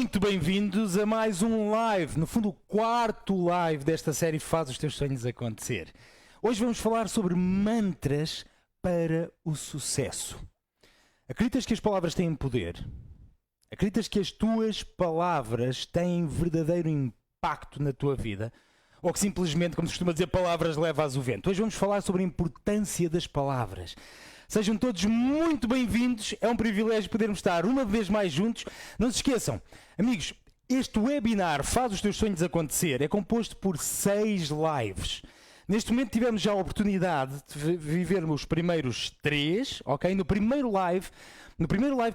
muito bem-vindos a mais um live, no fundo o quarto live desta série Faz os Teus Sonhos Acontecer. Hoje vamos falar sobre mantras para o sucesso. Acreditas que as palavras têm poder? Acreditas que as tuas palavras têm verdadeiro impacto na tua vida? Ou que simplesmente, como se costuma dizer, palavras levas o vento? Hoje vamos falar sobre a importância das palavras. Sejam todos muito bem-vindos, é um privilégio podermos estar uma vez mais juntos. Não se esqueçam, amigos, este webinar Faz os Teus Sonhos Acontecer é composto por 6 lives. Neste momento tivemos já a oportunidade de vivermos os primeiros 3, ok? No primeiro live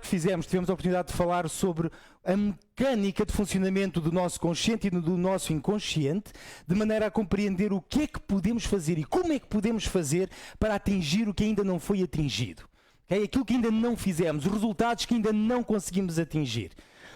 que fizemos, tivemos a oportunidade de falar sobre a mecânica de funcionamento do nosso consciente e do nosso inconsciente, de maneira a compreender o que é que podemos fazer e como é que podemos fazer para atingir o que ainda não foi atingido. Okay? Aquilo que ainda não fizemos, os resultados que ainda não conseguimos atingir.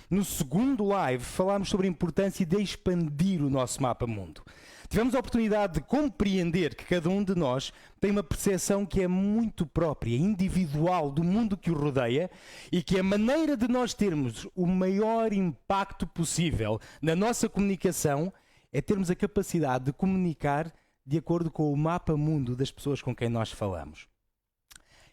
No segundo live falámos sobre a importância de expandir o nosso mapa-mundo. Tivemos a oportunidade de compreender que cada um de nós tem uma percepção que é muito própria, individual do mundo que o rodeia e que a maneira de nós termos o maior impacto possível na nossa comunicação é termos a capacidade de comunicar de acordo com o mapa-mundo das pessoas com quem nós falamos.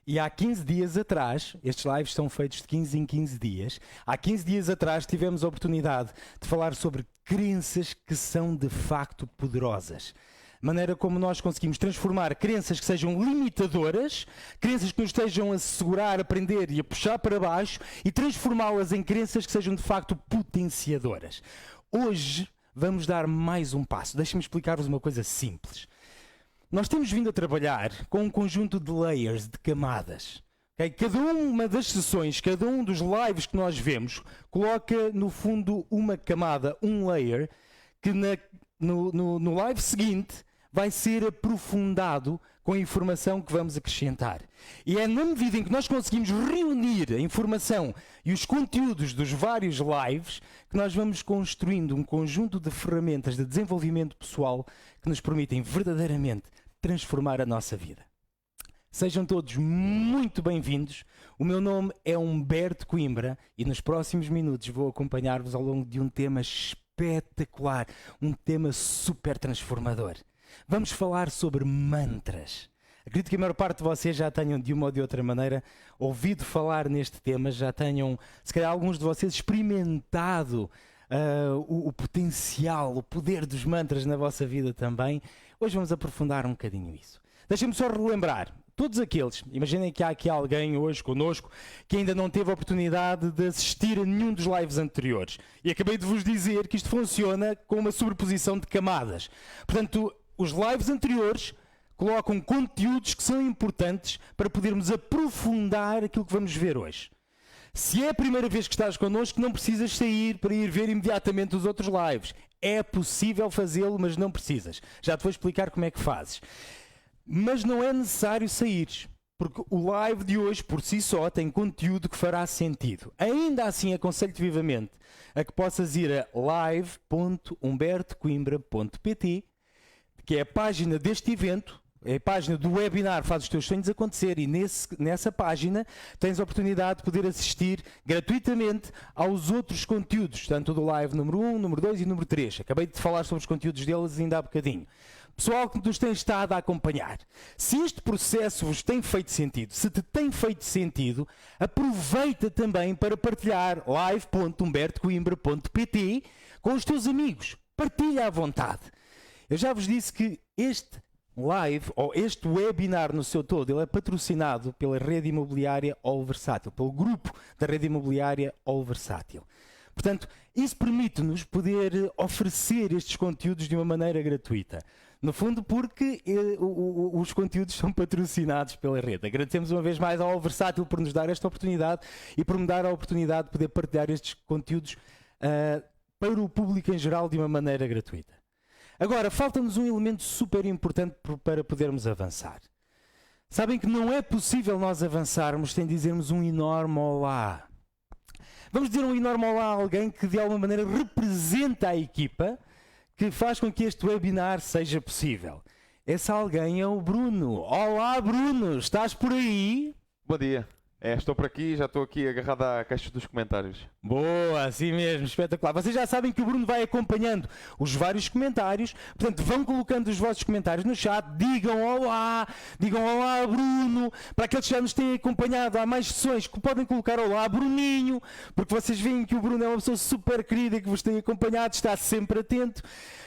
E há 15 dias atrás, estes lives são feitos de 15 em 15 dias, há 15 dias atrás tivemos a oportunidade de falar sobre crenças que são de facto poderosas. Maneira como nós conseguimos transformar crenças que sejam limitadoras, crenças que nos estejam a segurar, a prender e a puxar para baixo e transformá-las em crenças que sejam de facto potenciadoras. Hoje vamos dar mais um passo. Deixem-me explicar-vos uma coisa simples. Nós temos vindo a trabalhar com um conjunto de layers, de camadas. Okay? Cada uma das sessões, cada um dos lives que nós vemos, coloca no fundo uma camada, um layer, que no live seguinte vai ser aprofundado com a informação que vamos acrescentar. E é na medida em que nós conseguimos reunir a informação e os conteúdos dos vários lives que nós vamos construindo um conjunto de ferramentas de desenvolvimento pessoal que nos permitem verdadeiramente transformar a nossa vida. Sejam todos muito bem-vindos. O meu nome é Humberto Coimbra e nos próximos minutos vou acompanhar-vos ao longo de um tema espetacular, um tema super transformador. Vamos falar sobre mantras. Acredito que a maior parte de vocês já tenham, de uma ou de outra maneira, ouvido falar neste tema, já tenham, se calhar alguns de vocês, experimentado o potencial, o poder dos mantras na vossa vida também. Hoje vamos aprofundar um bocadinho isso. Deixem-me só relembrar, todos aqueles, imaginem que há aqui alguém hoje connosco que ainda não teve a oportunidade de assistir a nenhum dos lives anteriores. E acabei de vos dizer que isto funciona com uma sobreposição de camadas. Portanto, os lives anteriores colocam conteúdos que são importantes para podermos aprofundar aquilo que vamos ver hoje. Se é a primeira vez que estás connosco, não precisas sair para ir ver imediatamente os outros lives. É possível fazê-lo, mas não precisas. Já te vou explicar como é que fazes. Mas não é necessário saíres, porque o live de hoje, por si só, tem conteúdo que fará sentido. Ainda assim, aconselho-te vivamente a que possas ir a live.humbertocoimbra.pt, que é a página deste evento, é a página do webinar Faz os Teus Sonhos Acontecer, e nessa página tens a oportunidade de poder assistir gratuitamente aos outros conteúdos, tanto do live número 1, número 2 e número 3. Acabei de falar sobre os conteúdos deles ainda há bocadinho. Pessoal que nos tem estado a acompanhar, se este processo vos tem feito sentido, se te tem feito sentido, aproveita também para partilhar live.humbertocoimbra.pt com os teus amigos. Partilha à vontade. Eu já vos disse que este live, ou este webinar no seu todo, ele é patrocinado pela Rede Imobiliária All Versátil, pelo grupo da Rede Imobiliária All Versátil. Portanto, isso permite-nos poder oferecer estes conteúdos de uma maneira gratuita. No fundo, porque os conteúdos são patrocinados pela rede. Agradecemos uma vez mais ao All Versátil por nos dar esta oportunidade e por me dar a oportunidade de poder partilhar estes conteúdos para o público em geral de uma maneira gratuita. Agora, falta-nos um elemento super importante para podermos avançar. Sabem que não é possível nós avançarmos sem dizermos um enorme olá. Vamos dizer um enorme olá a alguém que de alguma maneira representa a equipa que faz com que este webinar seja possível. Esse alguém é o Bruno. Olá, Bruno, estás por aí? Bom dia. Estou por aqui, já estou aqui agarrado à caixa dos comentários. Boa, assim mesmo, espetacular. Vocês já sabem que o Bruno vai acompanhando os vários comentários, portanto vão colocando os vossos comentários no chat, digam olá Bruno, para aqueles que já nos têm acompanhado há mais sessões, que podem colocar olá Bruninho, porque vocês veem que o Bruno é uma pessoa super querida que vos tem acompanhado, está sempre atento.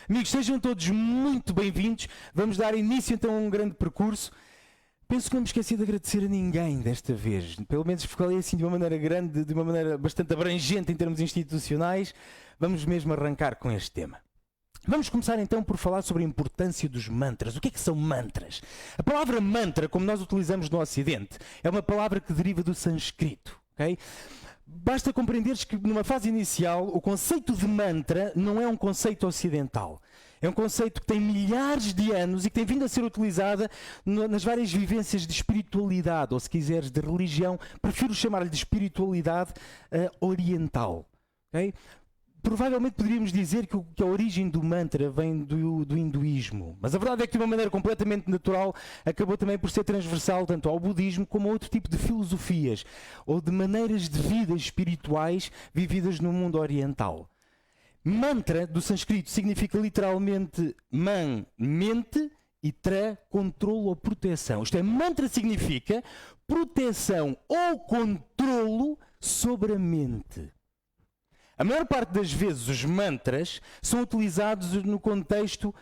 Amigos, sejam todos muito bem-vindos, vamos dar início então a um grande percurso. Penso que não me esqueci de agradecer a ninguém desta vez. Pelo menos falei assim de uma maneira grande, de uma maneira bastante abrangente em termos institucionais. Vamos mesmo arrancar com este tema. Vamos começar então por falar sobre a importância dos mantras. O que é que são mantras? A palavra mantra, como nós utilizamos no Ocidente, é uma palavra que deriva do sânscrito. Okay? Basta compreenderes que numa fase inicial o conceito de mantra não é um conceito ocidental. É um conceito que tem milhares de anos e que tem vindo a ser utilizada nas várias vivências de espiritualidade, ou se quiseres de religião, prefiro chamar-lhe de espiritualidade oriental. Okay? Provavelmente poderíamos dizer que a origem do mantra vem do hinduísmo, mas a verdade é que de uma maneira completamente natural acabou também por ser transversal tanto ao budismo como a outro tipo de filosofias ou de maneiras de vida espirituais vividas no mundo oriental. Mantra, do sânscrito, significa literalmente man, mente, e tra, controlo ou proteção. Isto é, mantra significa proteção ou controlo sobre a mente. A maior parte das vezes os mantras são utilizados no contexto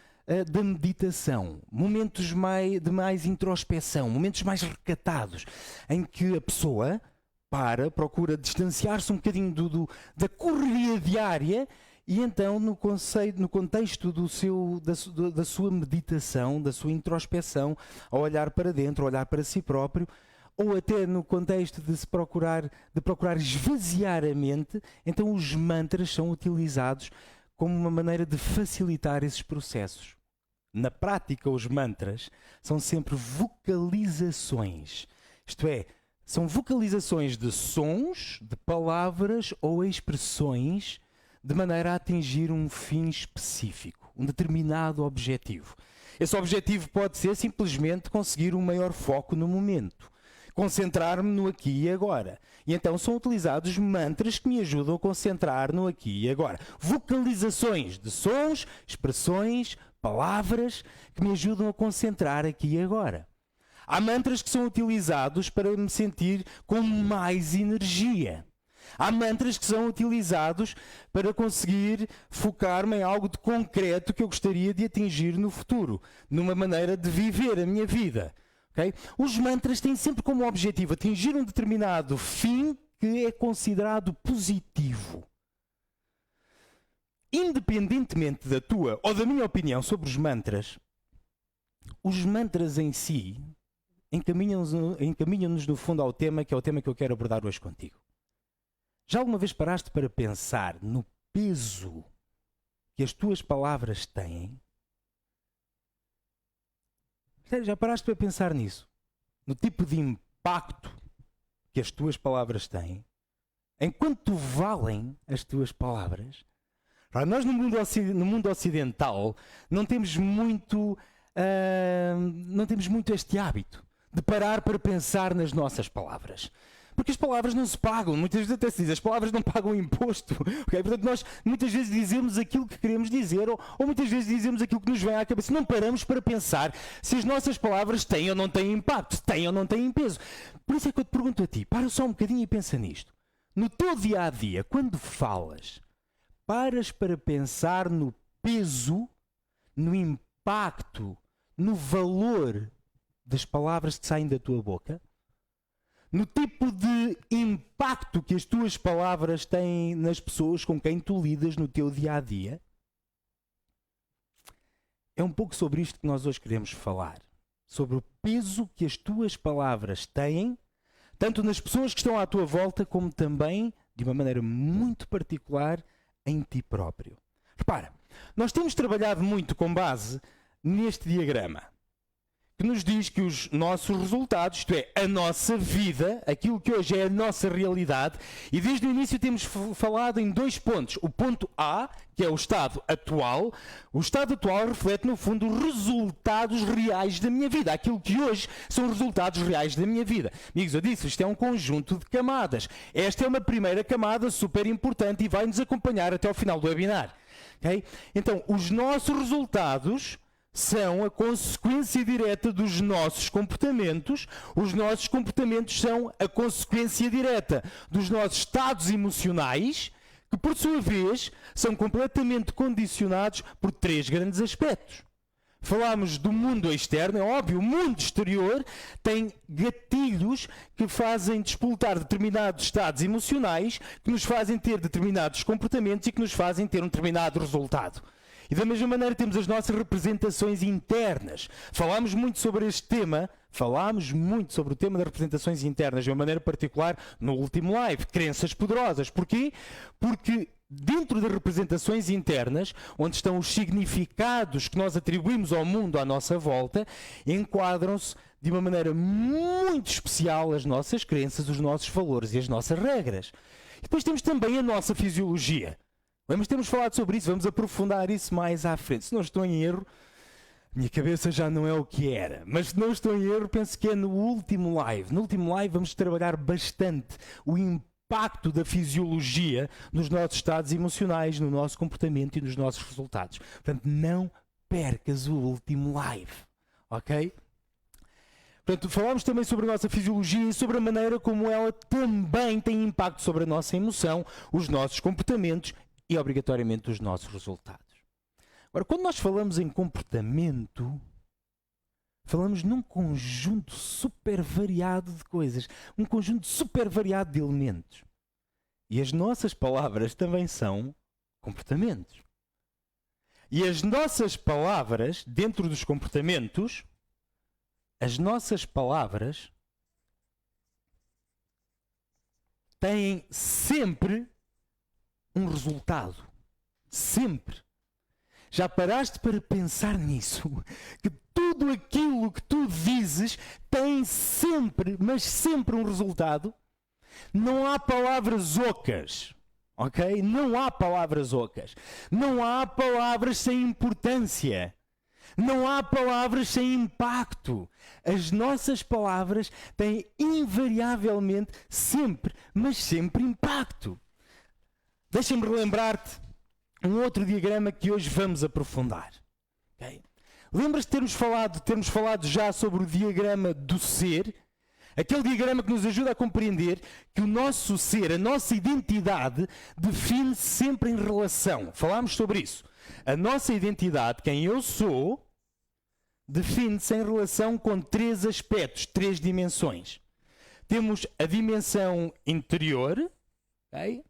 da meditação, momentos de mais introspeção, momentos mais recatados, em que a pessoa procura distanciar-se um bocadinho da correria diária. E então, no contexto da sua meditação, da sua introspeção, ao olhar para dentro, ao olhar para si próprio, ou até no contexto de procurar esvaziar a mente, então os mantras são utilizados como uma maneira de facilitar esses processos. Na prática, os mantras são sempre vocalizações, isto é, são vocalizações de sons, de palavras ou expressões de maneira a atingir um fim específico, um determinado objetivo. Esse objetivo pode ser simplesmente conseguir um maior foco no momento, concentrar-me no aqui e agora. E então são utilizados mantras que me ajudam a concentrar no aqui e agora. Vocalizações de sons, expressões, palavras que me ajudam a concentrar aqui e agora. Há mantras que são utilizados para me sentir com mais energia. Há mantras que são utilizados para conseguir focar-me em algo de concreto que eu gostaria de atingir no futuro, numa maneira de viver a minha vida. Okay? Os mantras têm sempre como objetivo atingir um determinado fim que é considerado positivo. Independentemente da tua ou da minha opinião sobre os mantras em si encaminham-nos no fundo ao tema, que é o tema que eu quero abordar hoje contigo. Já alguma vez paraste para pensar no peso que as tuas palavras têm? Já paraste para pensar nisso? No tipo de impacto que as tuas palavras têm? Em quanto valem as tuas palavras? Nós no mundo ocidental não temos muito este hábito de parar para pensar nas nossas palavras. Porque as palavras não se pagam, muitas vezes até se diz, as palavras não pagam imposto. Okay? Portanto, nós muitas vezes dizemos aquilo que queremos dizer ou muitas vezes dizemos aquilo que nos vem à cabeça. Não paramos para pensar se as nossas palavras têm ou não têm impacto, têm ou não têm peso. Por isso é que eu te pergunto a ti, para só um bocadinho e pensa nisto. No teu dia-a-dia, quando falas, paras para pensar no peso, no impacto, no valor das palavras que saem da tua boca? No tipo de impacto que as tuas palavras têm nas pessoas com quem tu lidas no teu dia-a-dia? É um pouco sobre isto que nós hoje queremos falar. Sobre o peso que as tuas palavras têm, tanto nas pessoas que estão à tua volta, como também, de uma maneira muito particular, em ti próprio. Repara, nós temos trabalhado muito com base neste diagrama, que nos diz que os nossos resultados, isto é, a nossa vida, aquilo que hoje é a nossa realidade, e desde o início temos falado em 2 pontos. O ponto A, que é o estado atual. O estado atual reflete, no fundo, os resultados reais da minha vida. Aquilo que hoje são os resultados reais da minha vida. Amigos, eu disse, isto é um conjunto de camadas. Esta é uma primeira camada super importante e vai nos acompanhar até ao final do webinar. Okay? Então, os nossos resultados são a consequência direta dos nossos comportamentos. Os nossos comportamentos são a consequência direta dos nossos estados emocionais, que por sua vez são completamente condicionados por 3 grandes aspectos. Falámos do mundo externo, é óbvio, o mundo exterior tem gatilhos que fazem despoltar determinados estados emocionais, que nos fazem ter determinados comportamentos e que nos fazem ter um determinado resultado. E da mesma maneira temos as nossas representações internas. Falámos muito sobre este tema, falámos muito sobre o tema das representações internas, de uma maneira particular no último live, crenças poderosas. Porquê? Porque dentro das representações internas, onde estão os significados que nós atribuímos ao mundo à nossa volta, enquadram-se de uma maneira muito especial as nossas crenças, os nossos valores e as nossas regras. E depois temos também a nossa fisiologia. Mas temos falado sobre isso, vamos aprofundar isso mais à frente. Se não estou em erro, minha cabeça já não é o que era. Mas se não estou em erro, penso que é no último live. No último live vamos trabalhar bastante o impacto da fisiologia nos nossos estados emocionais, no nosso comportamento e nos nossos resultados. Portanto, não percas o último live. Ok? Portanto, falámos também sobre a nossa fisiologia e sobre a maneira como ela também tem impacto sobre a nossa emoção, os nossos comportamentos e, obrigatoriamente, os nossos resultados. Agora, quando nós falamos em comportamento, falamos num conjunto super variado de coisas, um conjunto super variado de elementos. E as nossas palavras também são comportamentos. E as nossas palavras, dentro dos comportamentos, as nossas palavras têm sempre um resultado. Sempre. Já paraste para pensar nisso? Que tudo aquilo que tu dizes tem sempre, mas sempre um resultado? Não há palavras ocas. Ok? Não há palavras ocas. Não há palavras sem importância. Não há palavras sem impacto. As nossas palavras têm invariavelmente sempre, mas sempre impacto. Deixa-me relembrar-te um outro diagrama que hoje vamos aprofundar. Okay? Lembras-te de termos falado já sobre o diagrama do ser? Aquele diagrama que nos ajuda a compreender que o nosso ser, a nossa identidade, define-se sempre em relação. Falámos sobre isso. A nossa identidade, quem eu sou, define-se em relação com 3 aspectos, 3 dimensões. Temos a dimensão interior, okay?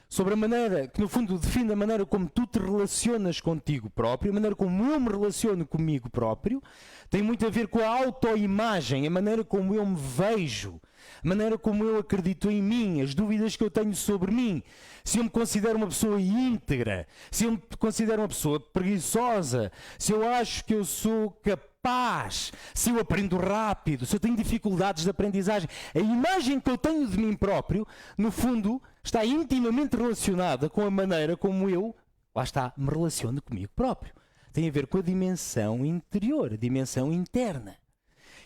Sobre a maneira, que no fundo define a maneira como tu te relacionas contigo próprio, a maneira como eu me relaciono comigo próprio, tem muito a ver com a autoimagem, a maneira como eu me vejo, a maneira como eu acredito em mim, as dúvidas que eu tenho sobre mim, se eu me considero uma pessoa íntegra, se eu me considero uma pessoa preguiçosa, se eu acho que eu sou capaz, se eu aprendo rápido, se eu tenho dificuldades de aprendizagem. A imagem que eu tenho de mim próprio, no fundo, está intimamente relacionada com a maneira como eu, lá está, me relaciono comigo próprio. Tem a ver com a dimensão interior, a dimensão interna.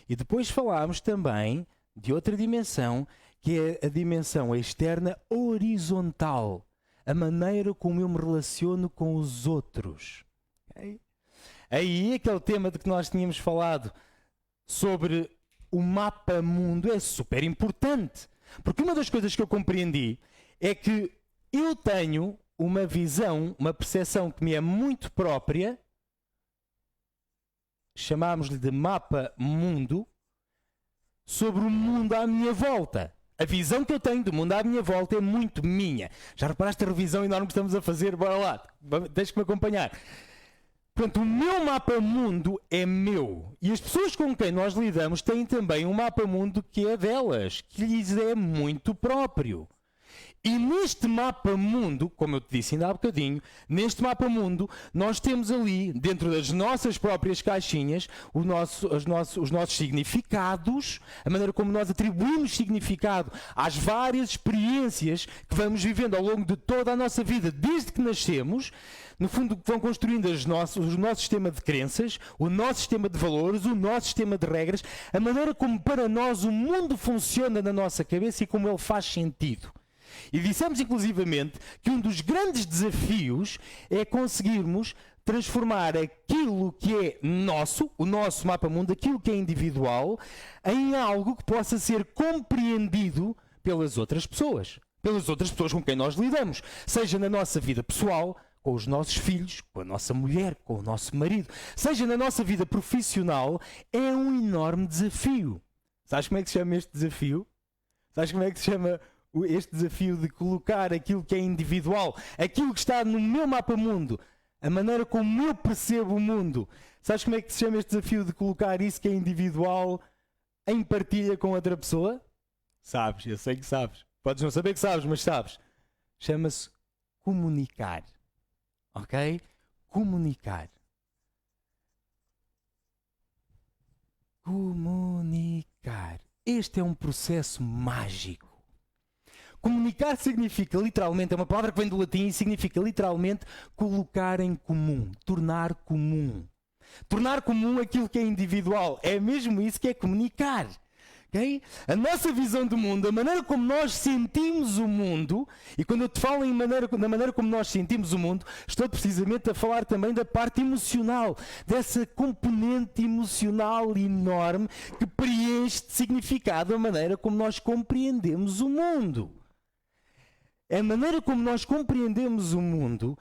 E depois falámos também de outra dimensão, que é a dimensão externa horizontal. A maneira como eu me relaciono com os outros. Okay? Aí, aquele tema de que nós tínhamos falado sobre o mapa mundo é super importante. Porque uma das coisas que eu compreendi é que eu tenho uma visão, uma percepção que me é muito própria, chamámos-lhe de mapa mundo, sobre o mundo à minha volta. A visão que eu tenho do mundo à minha volta é muito minha. Já reparaste a revisão enorme que estamos a fazer? Bora lá, deixa-me acompanhar. Portanto, o meu mapa mundo é meu. E as pessoas com quem nós lidamos têm também um mapa mundo que é delas, que lhes é muito próprio. E neste mapa mundo, como eu te disse ainda há bocadinho, neste mapa mundo, nós temos ali, dentro das nossas próprias caixinhas, os nossos significados, a maneira como nós atribuímos significado às várias experiências que vamos vivendo ao longo de toda a nossa vida, desde que nascemos. No fundo, vão construindo o nosso sistema de crenças, o nosso sistema de valores, o nosso sistema de regras, a maneira como para nós o mundo funciona na nossa cabeça e como ele faz sentido. E dissemos inclusivamente que um dos grandes desafios é conseguirmos transformar aquilo que é nosso, o nosso mapa-mundo, aquilo que é individual, em algo que possa ser compreendido pelas outras pessoas com quem nós lidamos, seja na nossa vida pessoal, com os nossos filhos, com a nossa mulher, com o nosso marido, seja na nossa vida profissional, é um enorme desafio. Sabes como é que se chama este desafio? Sabes como é que se chama este desafio de colocar aquilo que é individual, aquilo que está no meu mapa-mundo, a maneira como eu percebo o mundo? Sabes como é que se chama este desafio de colocar isso que é individual em partilha com outra pessoa? Sabes, eu sei que sabes. Podes não saber que sabes, mas sabes. Chama-se comunicar. Ok? Comunicar. Comunicar. Este é um processo mágico. Comunicar significa literalmente, é uma palavra que vem do latim e significa literalmente colocar em comum, tornar comum. Tornar comum aquilo que é individual. É mesmo isso que é comunicar. Okay? A nossa visão do mundo, a maneira como nós sentimos o mundo, e quando eu te falo da maneira como nós sentimos o mundo, estou precisamente a falar também da parte emocional, dessa componente emocional enorme que preenche de significado a maneira como nós compreendemos o mundo. A maneira como nós compreendemos o mundo,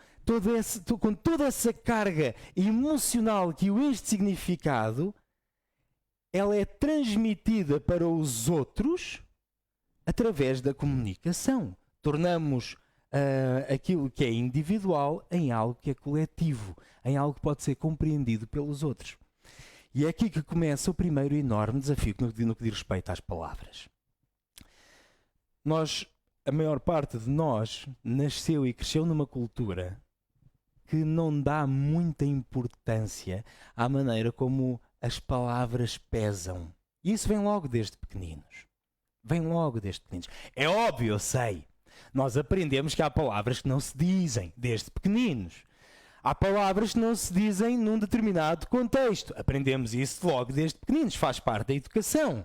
com toda essa carga emocional que o enche de significado, ela é transmitida para os outros através da comunicação. Tornamos aquilo que é individual em algo que é coletivo, em algo que pode ser compreendido pelos outros. E é aqui que começa o primeiro enorme desafio no que diz respeito às palavras. A maior parte de nós nasceu e cresceu numa cultura que não dá muita importância à maneira como as palavras pesam. E isso vem logo desde pequeninos. É óbvio, eu sei. Nós aprendemos que há palavras que não se dizem desde pequeninos. Há palavras que não se dizem num determinado contexto. Aprendemos isso logo desde pequeninos. Faz parte da educação.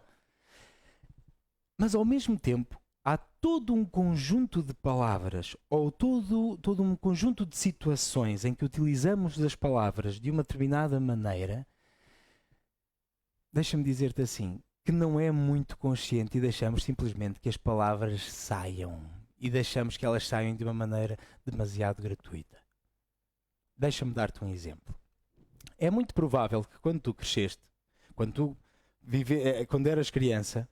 Mas ao mesmo tempo, há todo um conjunto de palavras ou todo um conjunto de situações em que utilizamos as palavras de uma determinada maneira, deixa-me dizer-te assim, que não é muito consciente e deixamos simplesmente que as palavras saiam e deixamos que elas saiam de uma maneira demasiado gratuita. Deixa-me dar-te um exemplo. É muito provável que quando tu cresceste, quando eras criança,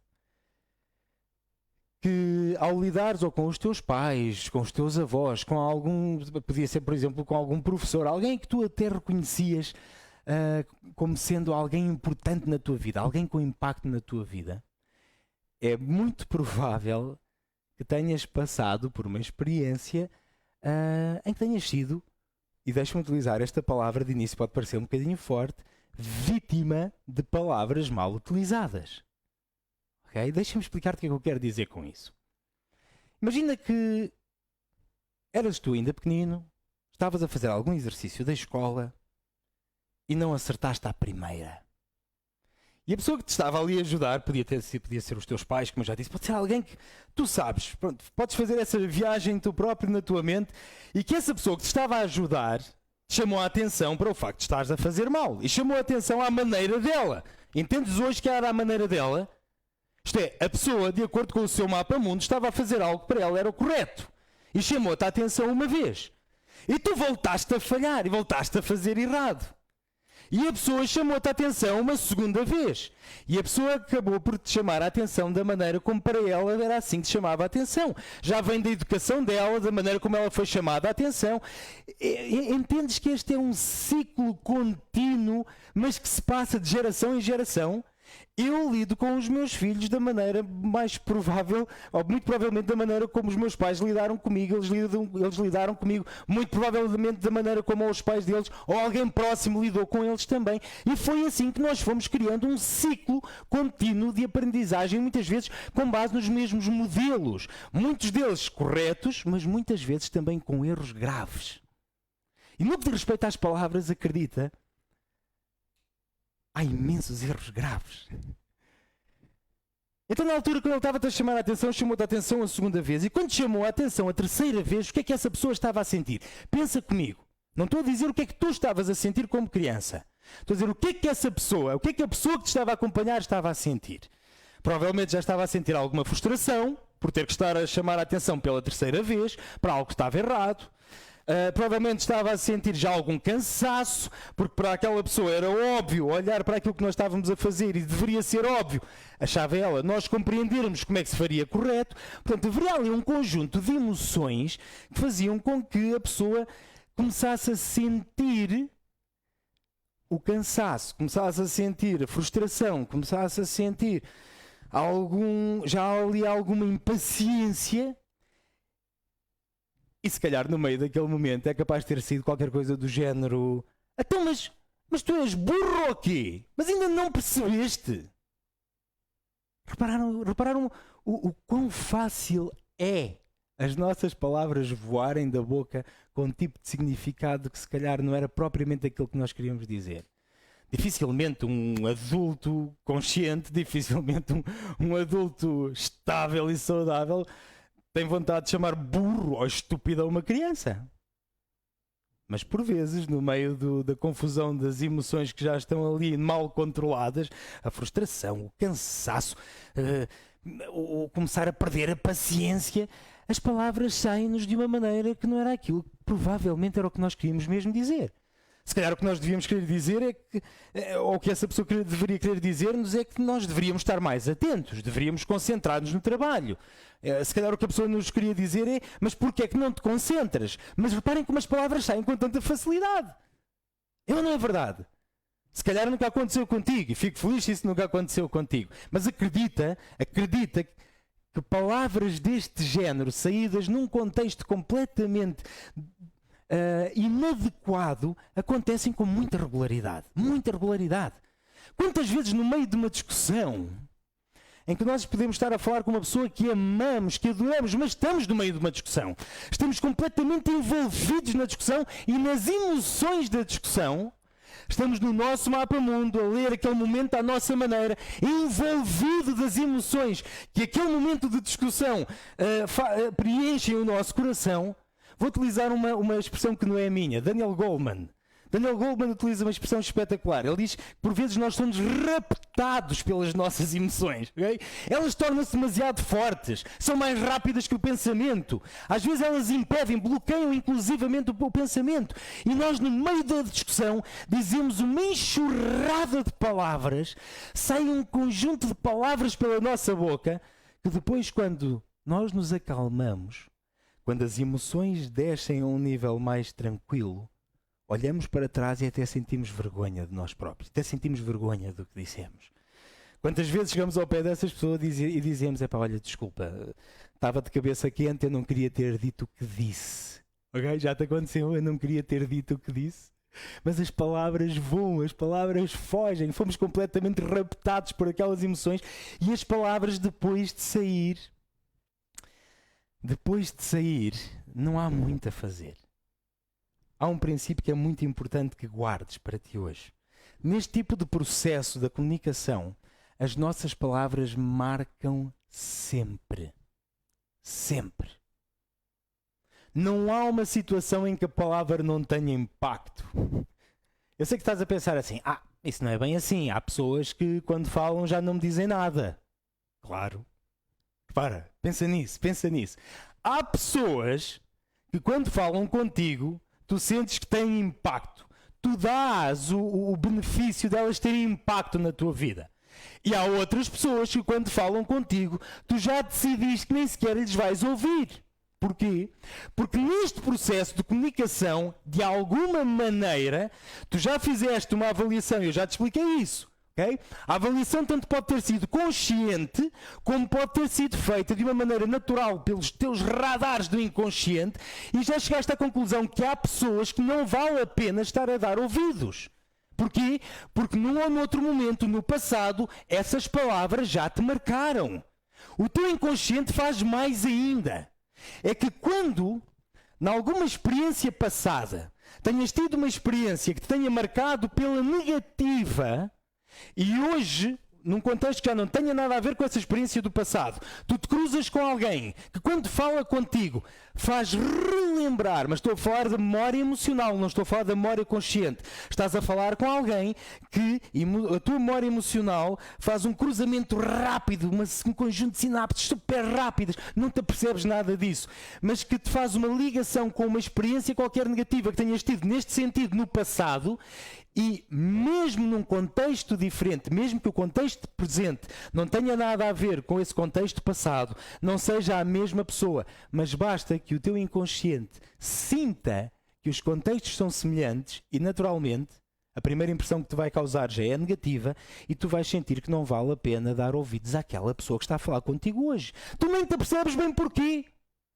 que ao lidares ou com os teus pais, com os teus avós, podia ser por exemplo com algum professor, alguém que tu até reconhecias como sendo alguém importante na tua vida, alguém com impacto na tua vida, é muito provável que tenhas passado por uma experiência em que tenhas sido, e deixa-me utilizar esta palavra de início, pode parecer um bocadinho forte, vítima de palavras mal utilizadas. Okay? Deixa-me explicar-te o que é que eu quero dizer com isso. Imagina que eras tu ainda pequenino, estavas a fazer algum exercício da escola e não acertaste à primeira. E a pessoa que te estava ali a ajudar, podia ser os teus pais, como eu já disse, pode ser alguém que tu sabes, pronto, podes fazer essa viagem tu próprio na tua mente, e que essa pessoa que te estava a ajudar te chamou a atenção para o facto de estares a fazer mal. E chamou a atenção à maneira dela. Entendes hoje que era a maneira dela? Isto é, a pessoa, de acordo com o seu mapa-mundo, estava a fazer algo que para ela era o correto. E chamou-te a atenção uma vez. E tu voltaste a falhar e voltaste a fazer errado. E a pessoa chamou-te a atenção uma segunda vez. E a pessoa acabou por te chamar a atenção da maneira como para ela era assim que te chamava a atenção. Já vem da educação dela, da maneira como ela foi chamada a atenção. Entendes que este é um ciclo contínuo, mas que se passa de geração em geração? Eu lido com os meus filhos da maneira mais provável, ou muito provavelmente da maneira como os meus pais lidaram comigo, eles lidaram comigo, muito provavelmente da maneira como os pais deles, ou alguém próximo lidou com eles também. E foi assim que nós fomos criando um ciclo contínuo de aprendizagem, muitas vezes com base nos mesmos modelos. Muitos deles corretos, mas muitas vezes também com erros graves. E no que diz respeito às palavras, acredita, há imensos erros graves. Então, na altura, quando ele estava a chamar a atenção, chamou-te a atenção a segunda vez. E quando chamou a atenção a terceira vez, o que é que essa pessoa estava a sentir? Pensa comigo. Não estou a dizer o que é que tu estavas a sentir como criança. Estou a dizer o que é que essa pessoa, o que é que a pessoa que te estava a acompanhar estava a sentir. Provavelmente já estava a sentir alguma frustração por ter que estar a chamar a atenção pela terceira vez para algo que estava errado. Provavelmente estava a sentir já algum cansaço, porque para aquela pessoa era óbvio olhar para aquilo que nós estávamos a fazer e deveria ser óbvio, achava ela, nós compreendermos como é que se faria correto. Portanto, haveria ali um conjunto de emoções que faziam com que a pessoa começasse a sentir o cansaço, começasse a sentir a frustração, começasse a sentir já ali alguma impaciência. E se calhar no meio daquele momento é capaz de ter sido qualquer coisa do género: então, mas tu és burro ou quê? Mas ainda não percebeste? Repararam o quão fácil é as nossas palavras voarem da boca com um tipo de significado que se calhar não era propriamente aquilo que nós queríamos dizer. Dificilmente um adulto consciente, dificilmente um adulto estável e saudável tem vontade de chamar burro ou estúpido a uma criança. Mas por vezes, no meio da confusão das emoções que já estão ali mal controladas, a frustração, o cansaço, o começar a perder a paciência, as palavras saem-nos de uma maneira que não era aquilo que provavelmente era o que nós queríamos mesmo dizer. Se calhar o que nós devíamos querer dizer é que, ou o que essa pessoa deveria querer dizer-nos é que nós deveríamos estar mais atentos, deveríamos concentrar-nos no trabalho. Se calhar o que a pessoa nos queria dizer é: mas porquê é que não te concentras? Mas reparem como as palavras saem com tanta facilidade. É ou não é verdade? Se calhar nunca aconteceu contigo, e fico feliz se isso nunca aconteceu contigo. Mas acredita que palavras deste género, saídas num contexto completamente inadequado, acontecem com muita regularidade. Muita regularidade. Quantas vezes no meio de uma discussão em que nós podemos estar a falar com uma pessoa que amamos, que adoramos, mas estamos no meio de uma discussão, estamos completamente envolvidos na discussão e nas emoções da discussão, estamos no nosso mapa-mundo a ler aquele momento à nossa maneira, envolvido das emoções que aquele momento de discussão preenchem o nosso coração. Vou utilizar uma expressão que não é minha, Daniel Goleman. Daniel Goleman utiliza uma expressão espetacular. Ele diz que por vezes nós somos raptados pelas nossas emoções. Okay? Elas tornam-se demasiado fortes, são mais rápidas que o pensamento. Às vezes elas impedem, bloqueiam inclusivamente o pensamento. E nós no meio da discussão dizemos uma enxurrada de palavras, sai um conjunto de palavras pela nossa boca, que depois quando nós nos acalmamos, quando as emoções descem a um nível mais tranquilo, olhamos para trás e até sentimos vergonha de nós próprios. Até sentimos vergonha do que dissemos. Quantas vezes chegamos ao pé dessas pessoas e dizemos: olha, desculpa, estava de cabeça quente, eu não queria ter dito o que disse. Ok? Já te aconteceu? Eu não queria ter dito o que disse. Mas as palavras voam, as palavras fogem. Fomos completamente raptados por aquelas emoções. E as palavras depois de sair, não há muito a fazer. Há um princípio que é muito importante que guardes para ti hoje. Neste tipo de processo da comunicação, as nossas palavras marcam sempre. Sempre. Não há uma situação em que a palavra não tenha impacto. Eu sei que estás a pensar assim: isso não é bem assim. Há pessoas que quando falam já não me dizem nada. Claro. Repara, pensa nisso. Há pessoas que quando falam contigo, tu sentes que têm impacto. Tu dás o benefício delas terem impacto na tua vida. E há outras pessoas que quando falam contigo, tu já decidiste que nem sequer lhes vais ouvir. Porquê? Porque neste processo de comunicação, de alguma maneira, tu já fizeste uma avaliação, eu já te expliquei isso. Okay? A avaliação tanto pode ter sido consciente, como pode ter sido feita de uma maneira natural pelos teus radares do inconsciente e já chegaste à conclusão que há pessoas que não vale a pena estar a dar ouvidos. Porquê? Porque num ou noutro momento, no passado, essas palavras já te marcaram. O teu inconsciente faz mais ainda. É que quando, em alguma experiência passada, tenhas tido uma experiência que te tenha marcado pela negativa, e hoje, num contexto que já não tenha nada a ver com essa experiência do passado, tu te cruzas com alguém que quando fala contigo faz relembrar, mas estou a falar da memória emocional, não estou a falar da memória consciente. Estás a falar com alguém que a tua memória emocional faz um cruzamento rápido, um conjunto de sinapses super rápidas, não te apercebes nada disso, mas que te faz uma ligação com uma experiência qualquer negativa que tenhas tido neste sentido no passado. E mesmo num contexto diferente, mesmo que o contexto presente não tenha nada a ver com esse contexto passado, não seja a mesma pessoa, mas basta que o teu inconsciente sinta que os contextos são semelhantes e naturalmente a primeira impressão que te vai causar já é negativa e tu vais sentir que não vale a pena dar ouvidos àquela pessoa que está a falar contigo hoje. Tu nem te percebes bem porquê,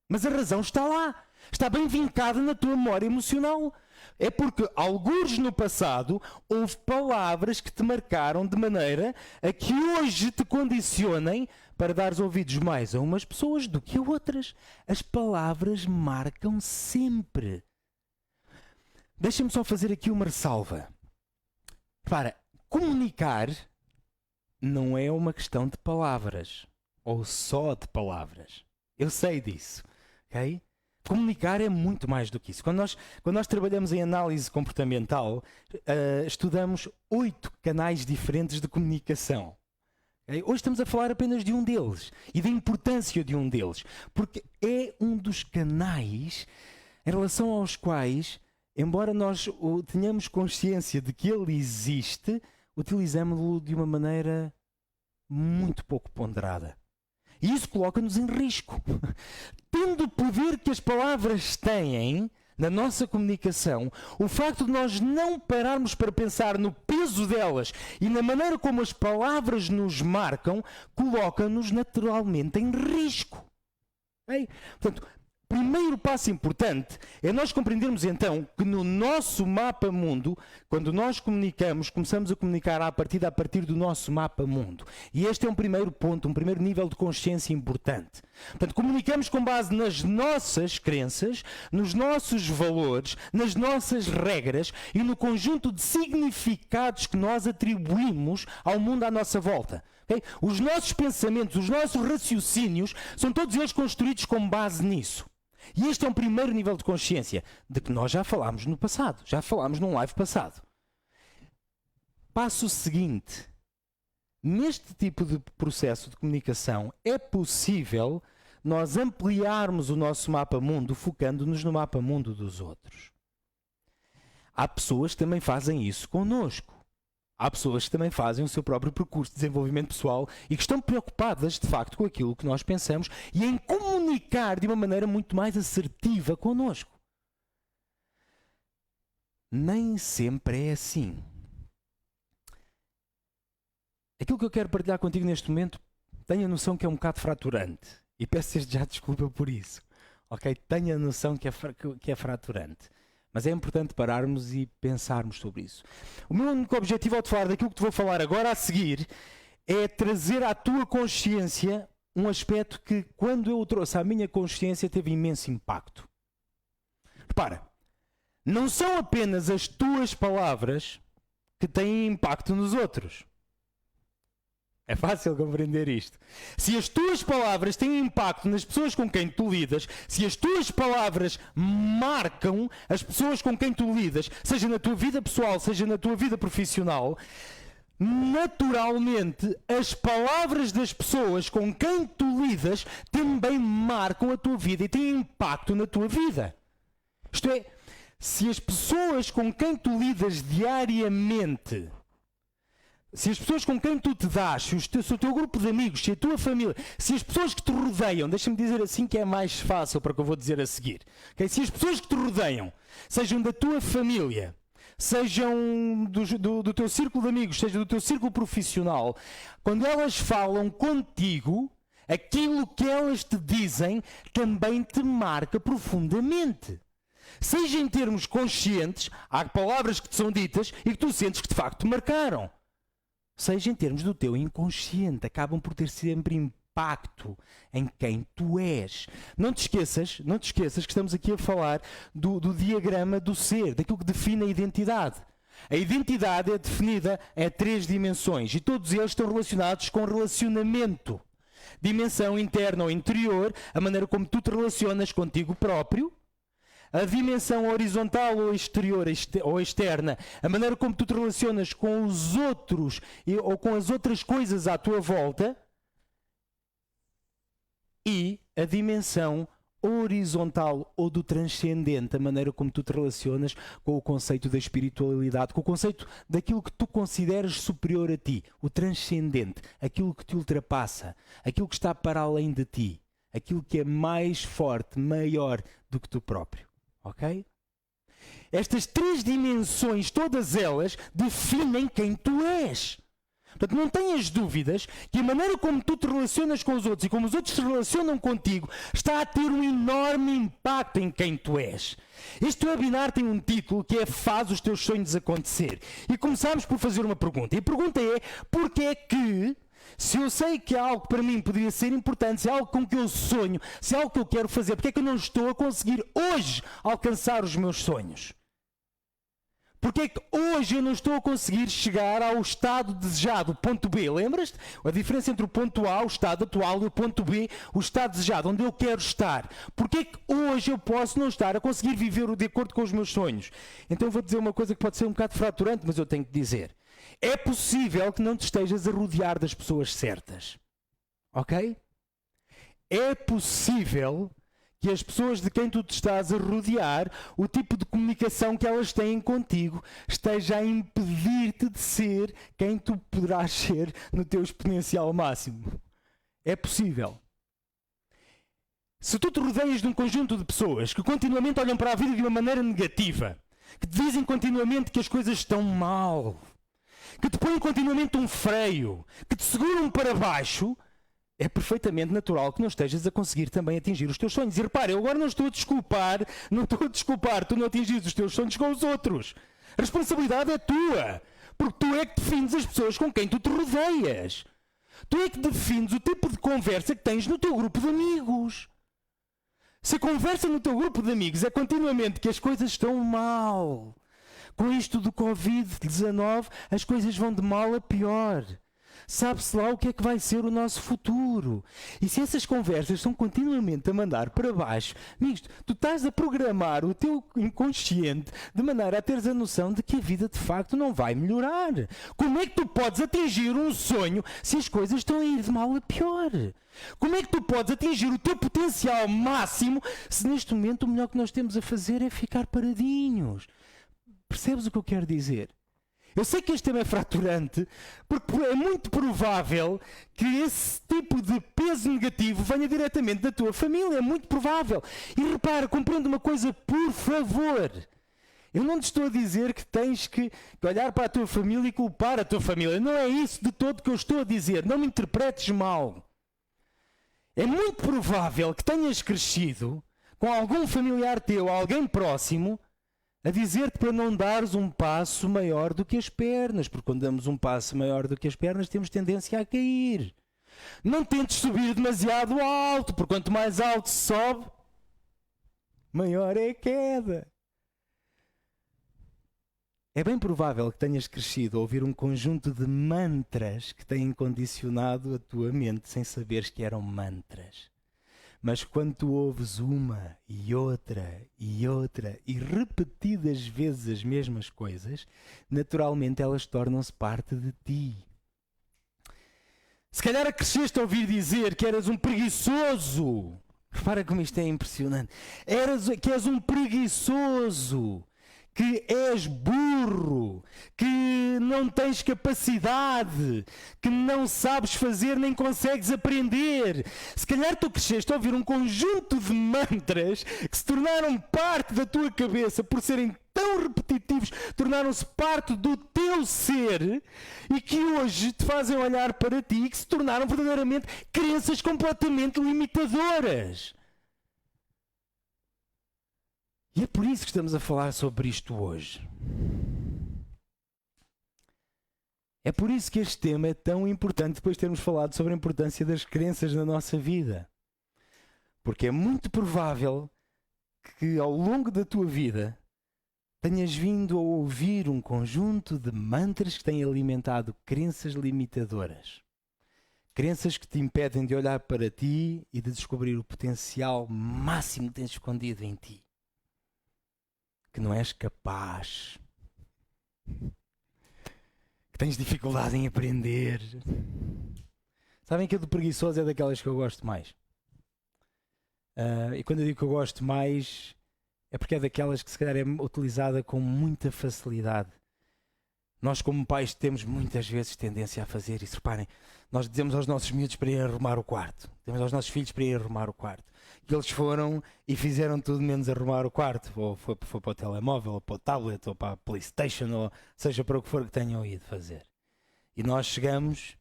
mas a razão está lá, está bem vincada na tua memória emocional. É porque, algures no passado, houve palavras que te marcaram de maneira a que hoje te condicionem para dares ouvidos mais a umas pessoas do que a outras. As palavras marcam sempre. Deixa-me só fazer aqui uma ressalva. Repara, comunicar não é uma questão de palavras, ou só de palavras. Eu sei disso, ok? Comunicar é muito mais do que isso. Quando nós trabalhamos em análise comportamental, estudamos 8 canais diferentes de comunicação. Okay? Hoje estamos a falar apenas de um deles e da importância de um deles, porque é um dos canais em relação aos quais, embora nós tenhamos consciência de que ele existe, utilizamos-lo de uma maneira muito pouco ponderada. E isso coloca-nos em risco. Tendo o poder que as palavras têm na nossa comunicação, o facto de nós não pararmos para pensar no peso delas e na maneira como as palavras nos marcam, coloca-nos naturalmente em risco. Okay? Portanto, primeiro passo importante é nós compreendermos então que no nosso mapa mundo, quando nós comunicamos, começamos a comunicar a partir do nosso mapa mundo. E este é um primeiro ponto, um primeiro nível de consciência importante. Portanto, comunicamos com base nas nossas crenças, nos nossos valores, nas nossas regras e no conjunto de significados que nós atribuímos ao mundo à nossa volta. Okay? Os nossos pensamentos, os nossos raciocínios, são todos eles construídos com base nisso. E este é um primeiro nível de consciência, de que nós já falámos no passado, já falámos num live passado. Passo seguinte. Neste tipo de processo de comunicação, é possível nós ampliarmos o nosso mapa-mundo focando-nos no mapa-mundo dos outros. Há pessoas que também fazem isso connosco. Há pessoas que também fazem o seu próprio percurso de desenvolvimento pessoal e que estão preocupadas, de facto, com aquilo que nós pensamos e em comunicar de uma maneira muito mais assertiva connosco. Nem sempre é assim. Aquilo que eu quero partilhar contigo neste momento, tenha noção que é um bocado fraturante. E peço desde já desculpa por isso. Ok? Tenha noção que é fraturante. Mas é importante pararmos e pensarmos sobre isso. O meu único objetivo ao te falar daquilo que te vou falar agora a seguir é trazer à tua consciência um aspecto que, quando eu o trouxe à minha consciência, teve imenso impacto. Repara, não são apenas as tuas palavras que têm impacto nos outros. É fácil compreender isto. Se as tuas palavras têm impacto nas pessoas com quem tu lidas, se as tuas palavras marcam as pessoas com quem tu lidas, seja na tua vida pessoal, seja na tua vida profissional, naturalmente as palavras das pessoas com quem tu lidas também marcam a tua vida e têm impacto na tua vida. Isto é, se as pessoas com quem tu lidas diariamente, se as pessoas com quem tu te dás, se o teu grupo de amigos, se a tua família, se as pessoas que te rodeiam, deixa-me dizer assim que é mais fácil para o que eu vou dizer a seguir. Okay? Se as pessoas que te rodeiam, sejam da tua família, sejam do teu círculo de amigos, seja do teu círculo profissional, quando elas falam contigo, aquilo que elas te dizem também te marca profundamente. Seja em termos conscientes, há palavras que te são ditas e que tu sentes que de facto te marcaram. Seja em termos do teu inconsciente, acabam por ter sempre impacto em quem tu és. Não te esqueças que estamos aqui a falar do diagrama do ser, daquilo que define a identidade. A identidade é definida em 3 dimensões e todos eles estão relacionados com relacionamento. Dimensão interna ou interior, a maneira como tu te relacionas contigo próprio. A dimensão horizontal ou exterior ou externa, a maneira como tu te relacionas com os outros ou com as outras coisas à tua volta. E a dimensão horizontal ou do transcendente, a maneira como tu te relacionas com o conceito da espiritualidade, com o conceito daquilo que tu consideras superior a ti, o transcendente, aquilo que te ultrapassa, aquilo que está para além de ti, aquilo que é mais forte, maior do que tu próprio. Ok? Estas 3 dimensões, todas elas, definem quem tu és. Portanto, não tenhas dúvidas que a maneira como tu te relacionas com os outros e como os outros se relacionam contigo está a ter um enorme impacto em quem tu és. Este webinar tem um título que é Faz os teus sonhos acontecer. E começamos por fazer uma pergunta. E a pergunta é, porquê é que, se eu sei que algo para mim poderia ser importante, se é algo com que eu sonho, se é algo que eu quero fazer, porque é que eu não estou a conseguir hoje alcançar os meus sonhos? Porque é que hoje eu não estou a conseguir chegar ao estado desejado, ponto B? Lembras-te? A diferença entre o ponto A, o estado atual, e o ponto B, o estado desejado, onde eu quero estar. Porque é que hoje eu posso não estar a conseguir viver de acordo com os meus sonhos? Então eu vou dizer uma coisa que pode ser um bocado fraturante, mas eu tenho que dizer. É possível que não te estejas a rodear das pessoas certas. Ok? É possível que as pessoas de quem tu te estás a rodear, o tipo de comunicação que elas têm contigo, esteja a impedir-te de ser quem tu poderás ser no teu exponencial máximo. É possível. Se tu te rodeias de um conjunto de pessoas que continuamente olham para a vida de uma maneira negativa, que te dizem continuamente que as coisas estão mal, que te põem continuamente um freio, que te seguram para baixo, é perfeitamente natural que não estejas a conseguir também atingir os teus sonhos. E repara, eu agora não estou a desculpar tu não atingires os teus sonhos com os outros. A responsabilidade é tua, porque tu é que defines as pessoas com quem tu te rodeias. Tu é que defines o tipo de conversa que tens no teu grupo de amigos. Se a conversa no teu grupo de amigos é continuamente que as coisas estão mal, com isto do Covid-19, as coisas vão de mal a pior. Sabe-se lá o que é que vai ser o nosso futuro. E se essas conversas estão continuamente a mandar para baixo, amigos, tu estás a programar o teu inconsciente de maneira a teres a noção de que a vida de facto não vai melhorar. Como é que tu podes atingir um sonho se as coisas estão a ir de mal a pior? Como é que tu podes atingir o teu potencial máximo se neste momento o melhor que nós temos a fazer é ficar paradinhos? Percebes o que eu quero dizer? Eu sei que este tema é fraturante, porque é muito provável que esse tipo de peso negativo venha diretamente da tua família, é muito provável. E repara, compreende uma coisa, por favor. Eu não te estou a dizer que tens que olhar para a tua família e culpar a tua família. Não é isso de todo que eu estou a dizer. Não me interpretes mal. É muito provável que tenhas crescido com algum familiar teu, alguém próximo, a dizer-te para não dares um passo maior do que as pernas, porque quando damos um passo maior do que as pernas temos tendência a cair. Não tentes subir demasiado alto, porque quanto mais alto se sobe, maior é a queda. É bem provável que tenhas crescido a ouvir um conjunto de mantras que têm condicionado a tua mente sem saberes que eram mantras. Mas quando tu ouves uma e outra e repetidas vezes as mesmas coisas, naturalmente elas tornam-se parte de ti. Se calhar cresceste a ouvir dizer que eras um preguiçoso. Repara como isto é impressionante. Que és um preguiçoso, que és burro, que não tens capacidade, que não sabes fazer nem consegues aprender. Se calhar tu cresceste a ouvir um conjunto de mantras que se tornaram parte da tua cabeça por serem tão tão repetitivos, tornaram-se parte do teu ser e que hoje te fazem olhar para ti e que se tornaram verdadeiramente crenças completamente limitadoras. E é por isso que estamos a falar sobre isto hoje. É por isso que este tema é tão importante depois de termos falado sobre a importância das crenças na nossa vida. Porque é muito provável que ao longo da tua vida tenhas vindo a ouvir um conjunto de mantras que têm alimentado crenças limitadoras. Crenças que te impedem de olhar para ti e de descobrir o potencial máximo que tens escondido em ti. Que não és capaz. Que tens dificuldade em aprender. Sabem que a do preguiçoso é daquelas que eu gosto mais. E quando eu digo que eu gosto mais, é porque é daquelas que se calhar é utilizada com muita facilidade. Nós como pais temos muitas vezes tendência a fazer isso. Reparem, nós dizemos aos nossos miúdos para ir arrumar o quarto. Dizemos aos nossos filhos para ir arrumar o quarto. E eles foram e fizeram tudo menos arrumar o quarto. Ou foi para o telemóvel, ou para o tablet, ou para a PlayStation, ou seja para o que for que tenham ido fazer. E nós chegamos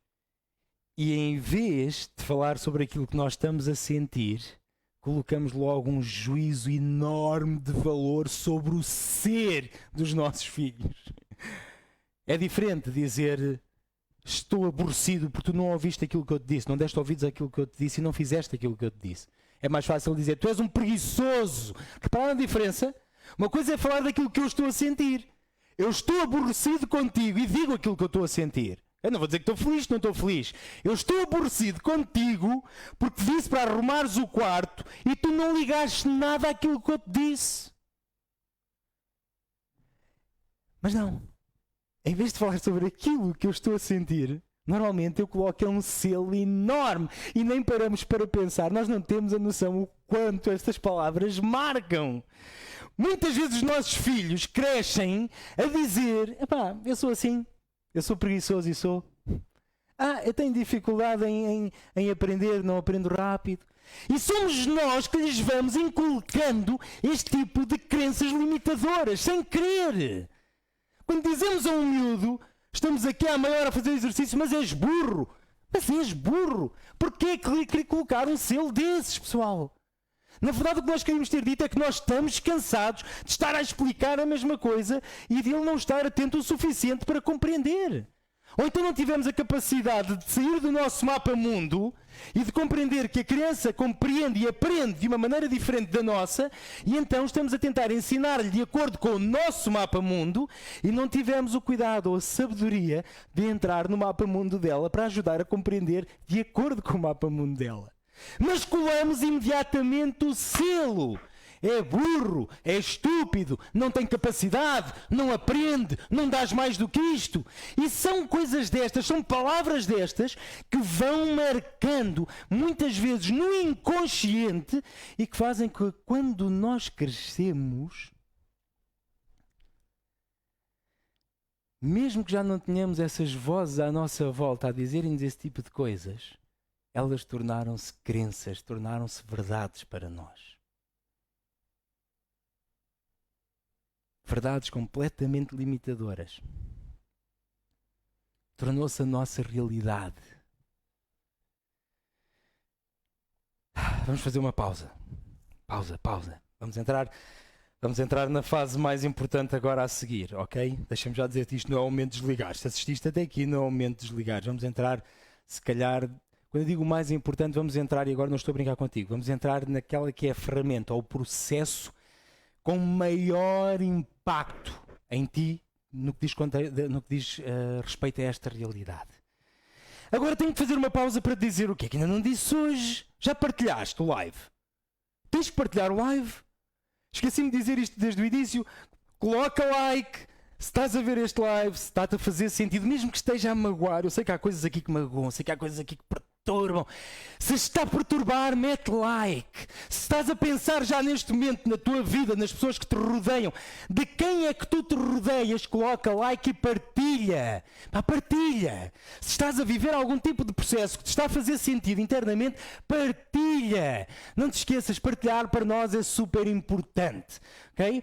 e em vez de falar sobre aquilo que nós estamos a sentir, colocamos logo um juízo enorme de valor sobre o ser dos nossos filhos. É diferente dizer estou aborrecido porque tu não ouviste aquilo que eu te disse, não deste ouvidos àquilo que eu te disse e não fizeste aquilo que eu te disse. É mais fácil dizer tu és um preguiçoso. Repara a diferença? Uma coisa é falar daquilo que eu estou a sentir. Eu estou aborrecido contigo e digo aquilo que eu estou a sentir. Eu não vou dizer que estou feliz, não estou feliz. Eu estou aborrecido contigo porque te disse para arrumares o quarto e tu não ligaste nada àquilo que eu te disse. Mas não. Em vez de falar sobre aquilo que eu estou a sentir, normalmente eu coloco um selo enorme e nem paramos para pensar. Nós não temos a noção o quanto estas palavras marcam. Muitas vezes os nossos filhos crescem a dizer, epá, eu sou assim. Eu sou preguiçoso e sou. Eu tenho dificuldade em aprender, não aprendo rápido. E somos nós que lhes vamos inculcando este tipo de crenças limitadoras, sem querer. Quando dizemos a um miúdo, estamos aqui há meia hora a fazer exercício, mas és burro. Mas és burro. Porquê querer colocar um selo desses, pessoal? Na verdade, o que nós queríamos ter dito é que nós estamos cansados de estar a explicar a mesma coisa e de ele não estar atento o suficiente para compreender. Ou então não tivemos a capacidade de sair do nosso mapa-mundo e de compreender que a criança compreende e aprende de uma maneira diferente da nossa e então estamos a tentar ensinar-lhe de acordo com o nosso mapa-mundo e não tivemos o cuidado ou a sabedoria de entrar no mapa-mundo dela para ajudar a compreender de acordo com o mapa-mundo dela. Mas colamos imediatamente o selo. É burro, é estúpido, não tem capacidade, não aprende, não dás mais do que isto. E são coisas destas, são palavras destas que vão marcando, muitas vezes no inconsciente, e que fazem que quando nós crescemos, mesmo que já não tenhamos essas vozes à nossa volta a dizerem-nos esse tipo de coisas, elas tornaram-se crenças, tornaram-se verdades para nós. Verdades completamente limitadoras. Tornou-se a nossa realidade. Vamos fazer uma pausa. Pausa. Vamos entrar na fase mais importante agora a seguir, ok? Deixa-me já dizer-te, isto não é o momento de desligar. Se assististe até aqui, não é o momento de desligar. Vamos entrar, se calhar... Quando eu digo o mais importante, vamos entrar, e agora não estou a brincar contigo, vamos entrar naquela que é a ferramenta ou o processo com maior impacto em ti no que diz respeito a esta realidade. Agora tenho que fazer uma pausa para te dizer o quê? Que ainda não disse hoje. Já partilhaste o live? Tens que partilhar o live. Esqueci-me de dizer isto desde o início. Coloca like. Se estás a ver este live, se está-te a fazer sentido, mesmo que esteja a magoar, eu sei que há coisas aqui que magoam, sei que há coisas aqui que perturbam. Se está a perturbar, mete like. Se estás a pensar já neste momento na tua vida, nas pessoas que te rodeiam, de quem é que tu te rodeias, coloca like e partilha. Partilha. Se estás a viver algum tipo de processo que te está a fazer sentido internamente, partilha. Não te esqueças, partilhar para nós é super importante. ok?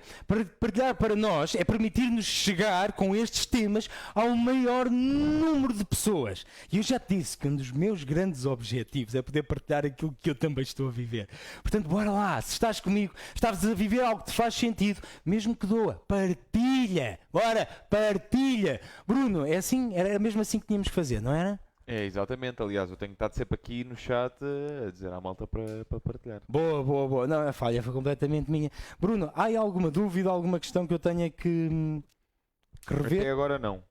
Partilhar para nós é permitir-nos chegar com estes temas ao maior número de pessoas. E eu já te disse que um dos meus grandes objetivos é poder partilhar aquilo que eu também estou a viver. Portanto, bora lá, se estás comigo, estás a viver algo que te faz sentido, mesmo que doa, partilha, bora, partilha. Bruno, é assim? Era mesmo assim que tínhamos que fazer, não era? É, exatamente. Aliás, eu tenho estado sempre aqui no chat a dizer à malta para partilhar. Boa. Não, a falha foi completamente minha. Bruno, há alguma dúvida, alguma questão que eu tenha que rever? Até agora não.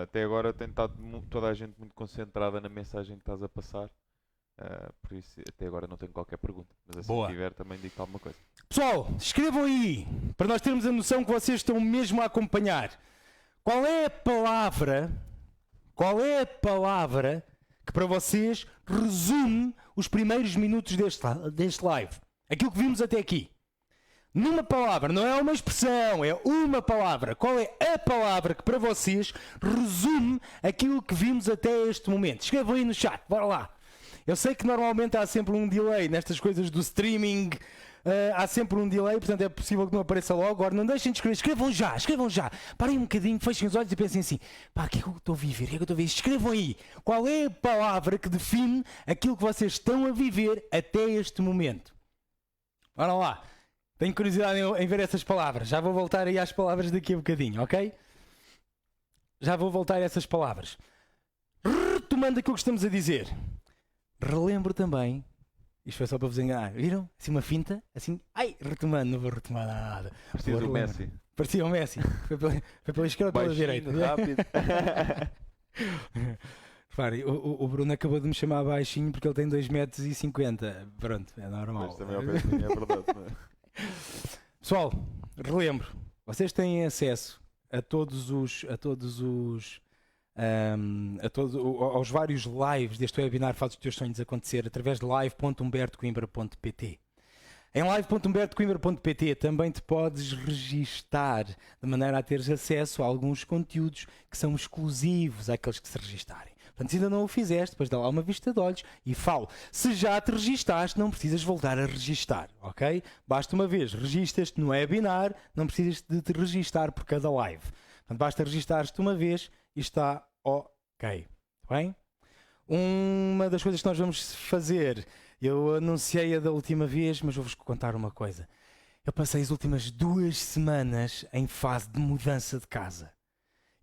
Até agora tem estado toda a gente muito concentrada na mensagem que estás a passar. Por isso, até agora não tenho qualquer pergunta. Mas assim que tiver, também digo alguma coisa. Pessoal, escrevam aí, para nós termos a noção que vocês estão mesmo a acompanhar. Qual é a palavra que para vocês resume os primeiros minutos deste live? Aquilo que vimos até aqui. Numa palavra, não é uma expressão, é uma palavra. Qual é a palavra que para vocês resume aquilo que vimos até este momento? Escrevam aí no chat, bora lá. Eu sei que normalmente há sempre um delay nestas coisas do streaming. Há sempre um delay, portanto é possível que não apareça logo. Agora não deixem de escrever, escrevam já. Parem um bocadinho, fechem os olhos e pensem assim: pá, o que é que eu estou a viver? O que é que eu estou a viver? Escrevam aí. Qual é a palavra que define aquilo que vocês estão a viver até este momento? Bora lá. Tenho curiosidade em ver essas palavras. Já vou voltar aí às palavras daqui a bocadinho, ok? Já vou voltar a essas palavras. Retomando aquilo que estamos a dizer. Relembro também. Isto foi só para vos enganar. Viram? Assim uma finta. Assim. Ai, retomando. Não vou retomar nada. Parecia o Messi. Parecia o Messi. Foi pela esquerda ou pela direita? Rápido. Repare, o Bruno acabou de me chamar baixinho porque ele tem 2,50 m. Pronto, é normal. Mas também é verdade, não é? Pessoal, relembro. Vocês têm acesso aos vários lives deste webinar Faz os Teus Sonhos Acontecer através de live.humbertocoimbra.pt. Em live.humbertocoimbra.pt também te podes registar de maneira a teres acesso a alguns conteúdos que são exclusivos àqueles que se registarem. Portanto, se ainda não o fizeste, depois dá lá uma vista de olhos e falo. Se já te registaste, não precisas voltar a registar, ok? Basta uma vez, registas-te no webinar, não precisas de te registar por cada live. Portanto, basta registar-te uma vez e está ok. Bem? Uma das coisas que nós vamos fazer, eu anunciei-a da última vez, mas vou-vos contar uma coisa. Eu passei as últimas 2 semanas em fase de mudança de casa.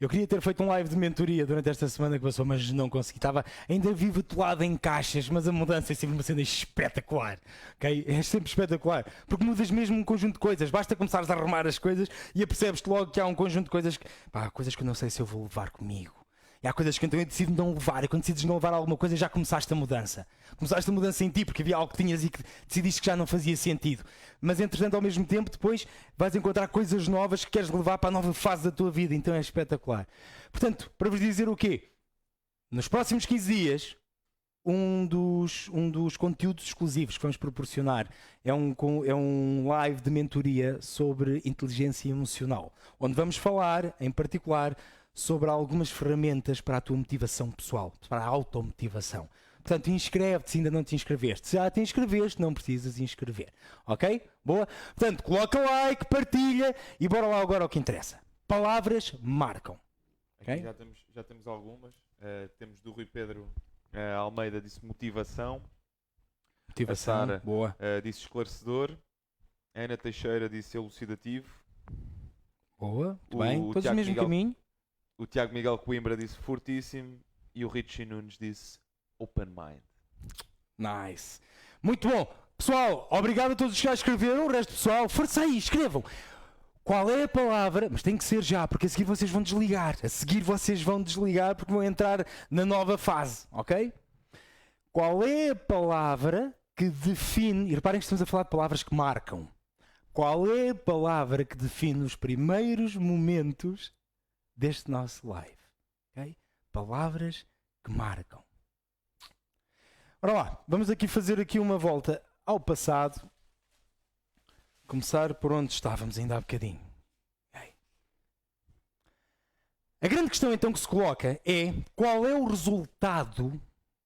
Eu queria ter feito um live de mentoria durante esta semana que passou, mas não consegui. Estava ainda vivo atolado em caixas, mas a mudança é sempre uma cena espetacular. Okay? É sempre espetacular. Porque mudas mesmo um conjunto de coisas. Basta começares a arrumar as coisas e apercebes-te logo que há um conjunto de coisas que... Pá, coisas que eu não sei se eu vou levar comigo. E há coisas que então eu decido não levar. E quando decides não levar alguma coisa, já começaste a mudança. Começaste a mudança em ti, porque havia algo que tinhas e que decidiste que já não fazia sentido. Mas entretanto, ao mesmo tempo, depois vais encontrar coisas novas que queres levar para a nova fase da tua vida. Então é espetacular. Portanto, para vos dizer o quê? Nos próximos 15 dias, um dos conteúdos exclusivos que vamos proporcionar é um live de mentoria sobre inteligência emocional. Onde vamos falar, em particular, sobre algumas ferramentas para a tua motivação pessoal, para a automotivação. Portanto, inscreve-te se ainda não te inscreveste. Se já te inscreveste, não precisas inscrever. Ok? Boa? Portanto, coloca like, partilha e bora lá agora ao que interessa. Palavras marcam. Okay? Já temos algumas. Temos do Rui Pedro Almeida, disse motivação. Motivação, Sara, boa. Disse esclarecedor. A Ana Teixeira disse elucidativo. Boa, muito bem. Todos no mesmo caminho. O Tiago Miguel Coimbra disse fortíssimo e o Richie Nunes disse open mind. Nice. Muito bom. Pessoal, obrigado a todos os que já escreveram. O resto pessoal, força aí, escrevam. Qual é a palavra? Mas tem que ser já, porque a seguir vocês vão desligar. A seguir vocês vão desligar porque vão entrar na nova fase, ok? Qual é a palavra que define... E reparem que estamos a falar de palavras que marcam. Qual é a palavra que define os primeiros momentos deste nosso live? Okay? Palavras que marcam. Ora lá, vamos aqui fazer aqui uma volta ao passado. Começar por onde estávamos ainda há bocadinho. Okay. A grande questão então que se coloca é qual é o resultado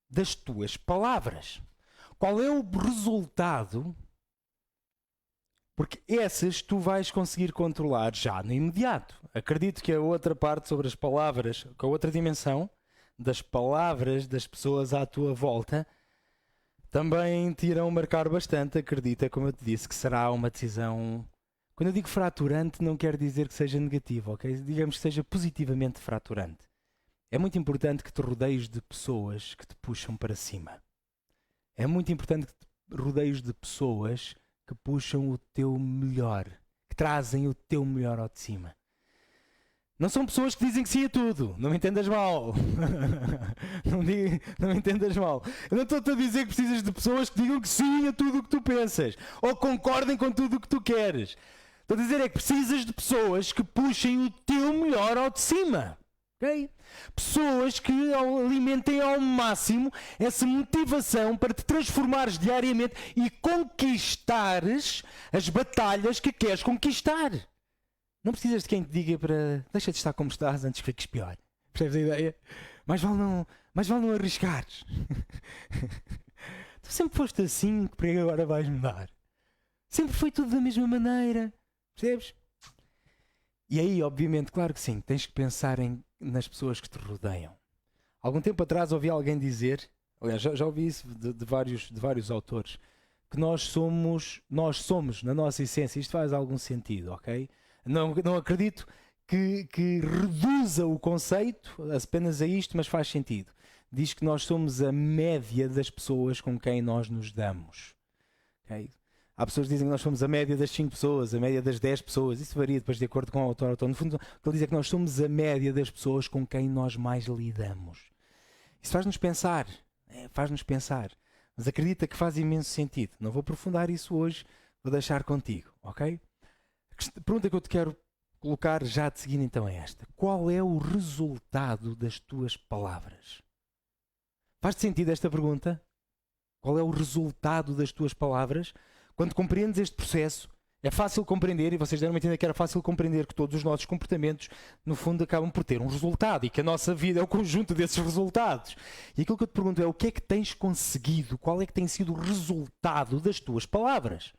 das tuas palavras? Qual é o resultado Porque essas tu vais conseguir controlar já no imediato. Acredito que a outra parte sobre as palavras, que a outra dimensão das palavras das pessoas à tua volta, também te irão marcar bastante. Acredita, como eu te disse, que será uma decisão... Quando eu digo fraturante, não quer dizer que seja negativo, ok? Digamos que seja positivamente fraturante. É muito importante que te rodeies de pessoas que te puxam para cima. É muito importante que te rodeies de pessoas que puxam o teu melhor, que trazem o teu melhor ao de cima. Não são pessoas que dizem que sim a tudo, não me entendas mal. Não me entendas mal. Eu não estou-te a dizer que precisas de pessoas que digam que sim a tudo o que tu pensas, ou concordem com tudo o que tu queres. Estou a dizer é que precisas de pessoas que puxem o teu melhor ao de cima. Okay? Pessoas que alimentem ao máximo essa motivação para te transformares diariamente e conquistares as batalhas que queres conquistar. Não precisas de quem te diga para deixa de estar como estás antes que fiques pior. Percebes a ideia? Mais vale não arriscares. Tu sempre foste assim, que para que agora vais mudar? Sempre foi tudo da mesma maneira. Percebes? E aí, obviamente, claro que sim, tens que pensar nas pessoas que te rodeiam. Algum tempo atrás ouvi alguém dizer, aliás, já ouvi isso de vários autores, que nós somos, na nossa essência, isto faz algum sentido, ok? Não acredito que reduza o conceito apenas a isto, mas faz sentido. Diz que nós somos a média das pessoas com quem nós nos damos. Okay? Há pessoas que dizem que nós somos a média das 5 pessoas, a média das 10 pessoas. Isso varia depois de acordo com o autor. No fundo, o que ele diz é que nós somos a média das pessoas com quem nós mais lidamos. Isso faz-nos pensar. Faz-nos pensar. Mas acredita que faz imenso sentido. Não vou aprofundar isso hoje. Vou deixar contigo. Ok? A pergunta que eu te quero colocar já de seguida então é esta. Qual é o resultado das tuas palavras? Faz-te sentido esta pergunta? Qual é o resultado das tuas palavras? Quando compreendes este processo, é fácil compreender, e vocês deram a entender que era fácil compreender que todos os nossos comportamentos, no fundo, acabam por ter um resultado e que a nossa vida é o conjunto desses resultados. E aquilo que eu te pergunto é o que é que tens conseguido? Qual é que tem sido o resultado das tuas palavras?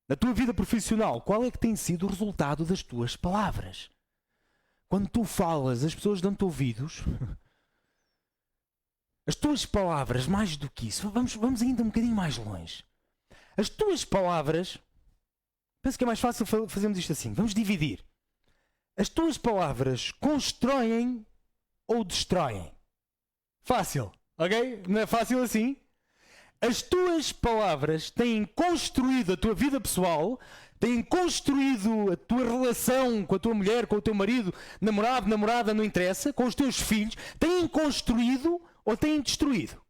Na tua vida profissional, qual é que tem sido o resultado das tuas palavras? Quando tu falas, as pessoas dão-te ouvidos. As tuas palavras, mais do que isso, vamos ainda um bocadinho mais longe. As tuas palavras, penso que é mais fácil fazermos isto assim, vamos dividir. As tuas palavras constroem ou destroem? Fácil, ok? Não é fácil assim? As tuas palavras têm construído a tua vida pessoal, têm construído a tua relação com a tua mulher, com o teu marido, namorado, namorada, não interessa, com os teus filhos, têm construído ou têm destruído?